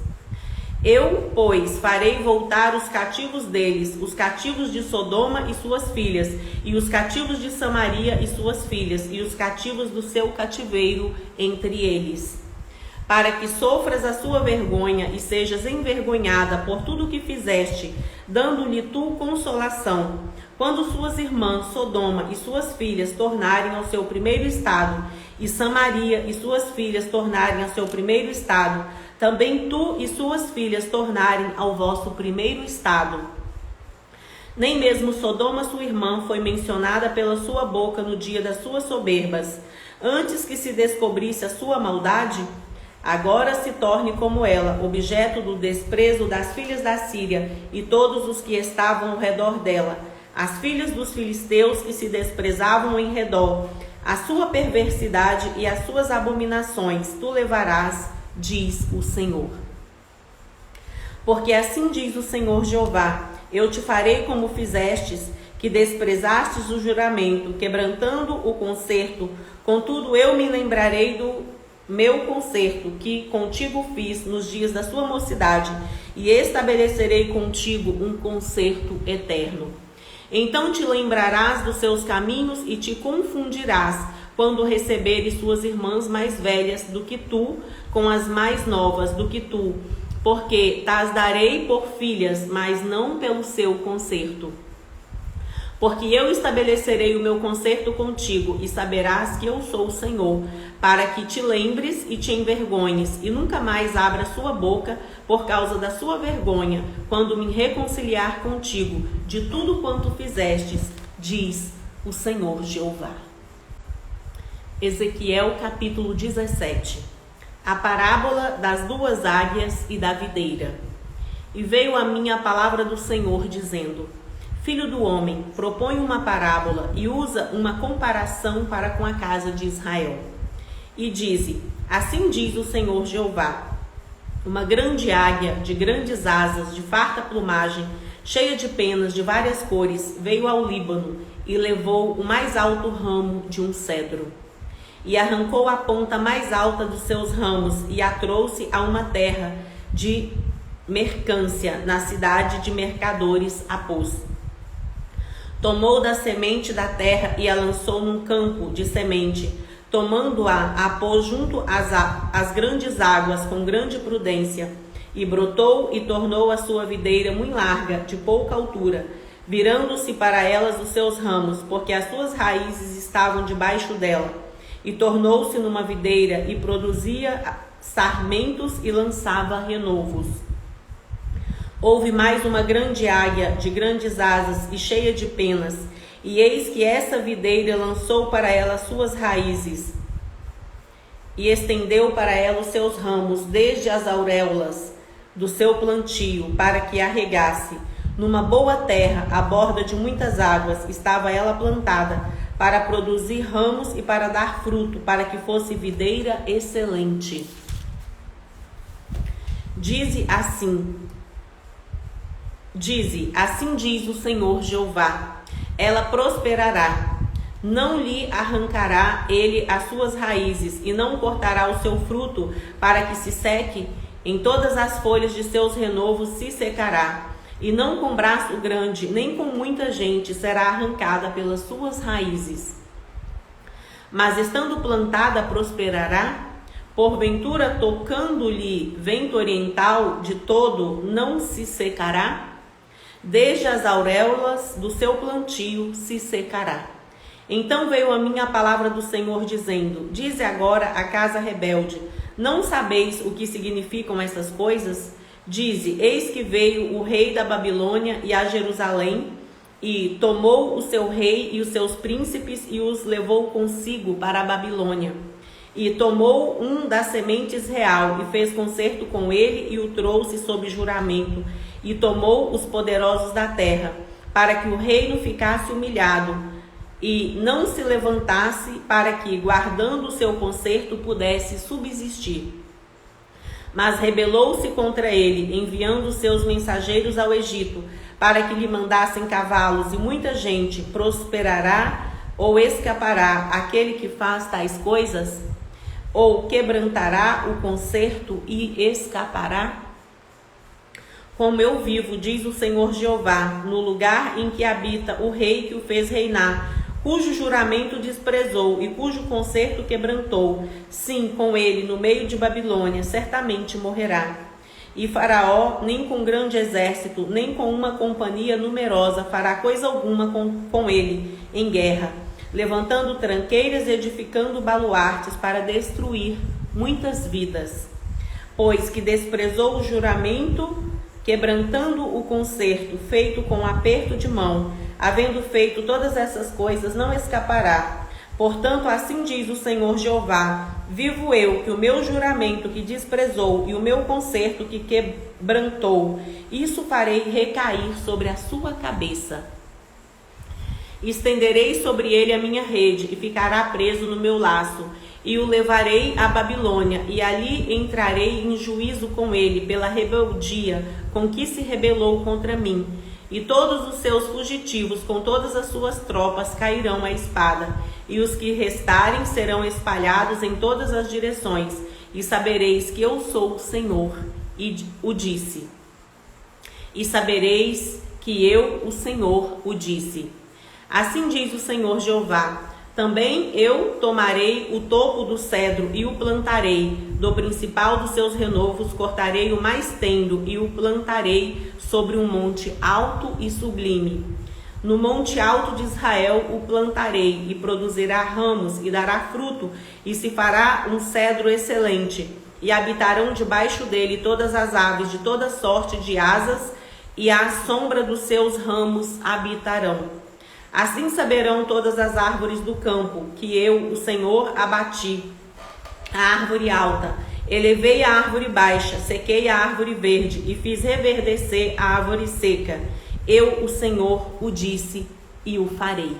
Eu, pois, farei voltar os cativos deles, os cativos de Sodoma e suas filhas, e os cativos de Samaria e suas filhas, e os cativos do seu cativeiro entre eles, para que sofras a sua vergonha e sejas envergonhada por tudo o que fizeste, dando-lhe tu consolação. Quando suas irmãs, Sodoma e suas filhas, tornarem ao seu primeiro estado, e Samaria e suas filhas tornarem ao seu primeiro estado, também tu e suas filhas tornarem ao vosso primeiro estado. Nem mesmo Sodoma, sua irmã, foi mencionada pela sua boca no dia das suas soberbas, antes que se descobrisse a sua maldade. Agora se torne como ela, objeto do desprezo das filhas da Síria e todos os que estavam ao redor dela, as filhas dos filisteus que se desprezavam em redor. A sua perversidade e as suas abominações tu levarás, diz o Senhor. Porque assim diz o Senhor Jeová: eu te farei como fizestes, que desprezastes o juramento, quebrantando o concerto. Contudo, eu me lembrarei do meu concerto, que contigo fiz nos dias da sua mocidade, e estabelecerei contigo um concerto eterno. Então te lembrarás dos seus caminhos e te confundirás, quando receberes suas irmãs mais velhas do que tu, com as mais novas do que tu, porque tas darei por filhas, mas não pelo seu concerto. Porque eu estabelecerei o meu concerto contigo, e saberás que eu sou o Senhor, para que te lembres e te envergonhes, e nunca mais abra sua boca por causa da sua vergonha, quando me reconciliar contigo de tudo quanto fizestes, diz o Senhor Jeová. Ezequiel capítulo 17. A parábola das duas águias e da videira. E veio a mim a palavra do Senhor, dizendo: Filho do homem, propõe uma parábola e usa uma comparação para com a casa de Israel. E dize: assim diz o Senhor Jeová: uma grande águia de grandes asas, de farta plumagem, cheia de penas de várias cores, veio ao Líbano e levou o mais alto ramo de um cedro. E arrancou a ponta mais alta dos seus ramos e a trouxe a uma terra de mercância, na cidade de mercadores a pôs. Tomou da semente da terra e a lançou num campo de semente. Tomando-a, a pôs junto às grandes águas com grande prudência. E brotou e tornou a sua videira muito larga, de pouca altura, virando-se para elas os seus ramos, porque as suas raízes estavam debaixo dela. E tornou-se numa videira e produzia sarmentos e lançava renovos. Houve mais uma grande águia de grandes asas e cheia de penas, e eis que essa videira lançou para ela suas raízes e estendeu para ela os seus ramos desde as auréolas do seu plantio, para que a regasse. Numa boa terra, à borda de muitas águas, estava ela plantada, para produzir ramos e para dar fruto, para que fosse videira excelente. Dize, assim diz o Senhor Jeová: ela prosperará, não lhe arrancará ele as suas raízes, e não cortará o seu fruto para que se seque, em todas as folhas de seus renovos se secará. E não com braço grande, nem com muita gente será arrancada pelas suas raízes. Mas estando plantada, prosperará. Porventura, tocando-lhe vento oriental, de todo não se secará? Desde as auréolas do seu plantio se secará. Então veio a mim a palavra do Senhor, dizendo: dize agora à casa rebelde: não sabeis o que significam essas coisas? Dize: eis que veio o rei da Babilônia e a Jerusalém, e tomou o seu rei e os seus príncipes e os levou consigo para a Babilônia. E tomou um das sementes real e fez concerto com ele e o trouxe sob juramento. E tomou os poderosos da terra, para que o reino ficasse humilhado, e não se levantasse para que, guardando o seu conserto, pudesse subsistir. Mas rebelou-se contra ele, enviando seus mensageiros ao Egito, para que lhe mandassem cavalos, e muita gente. Prosperará ou escapará aquele que faz tais coisas? Ou quebrantará o concerto e escapará? Como eu vivo, diz o Senhor Jeová, no lugar em que habita o rei que o fez reinar, cujo juramento desprezou e cujo concerto quebrantou, sim, com ele no meio de Babilônia, certamente morrerá. E Faraó, nem com grande exército, nem com uma companhia numerosa, fará coisa alguma com ele em guerra, levantando tranqueiras e edificando baluartes para destruir muitas vidas. Pois que desprezou o juramento, quebrantando o concerto, feito com aperto de mão, havendo feito todas essas coisas, não escapará. Portanto, assim diz o Senhor Jeová: vivo eu, que o meu juramento que desprezou e o meu concerto que quebrantou, isso farei recair sobre a sua cabeça. Estenderei sobre ele a minha rede, e ficará preso no meu laço, e o levarei à Babilônia, e ali entrarei em juízo com ele, pela rebeldia com que se rebelou contra mim. E todos os seus fugitivos, com todas as suas tropas, cairão à espada, e os que restarem serão espalhados em todas as direções, e sabereis que eu sou o Senhor, e o disse. E sabereis que eu, o Senhor, o disse. Assim diz o Senhor Jeová: também eu tomarei o topo do cedro e o plantarei, do principal dos seus renovos cortarei o mais tenro e o plantarei sobre um monte alto e sublime. No monte alto de Israel o plantarei, e produzirá ramos e dará fruto, e se fará um cedro excelente, e habitarão debaixo dele todas as aves de toda sorte de asas, e à sombra dos seus ramos habitarão. Assim saberão todas as árvores do campo, que eu, o Senhor, abati a árvore alta, elevei a árvore baixa, sequei a árvore verde, e fiz reverdecer a árvore seca. Eu, o Senhor, o disse e o farei.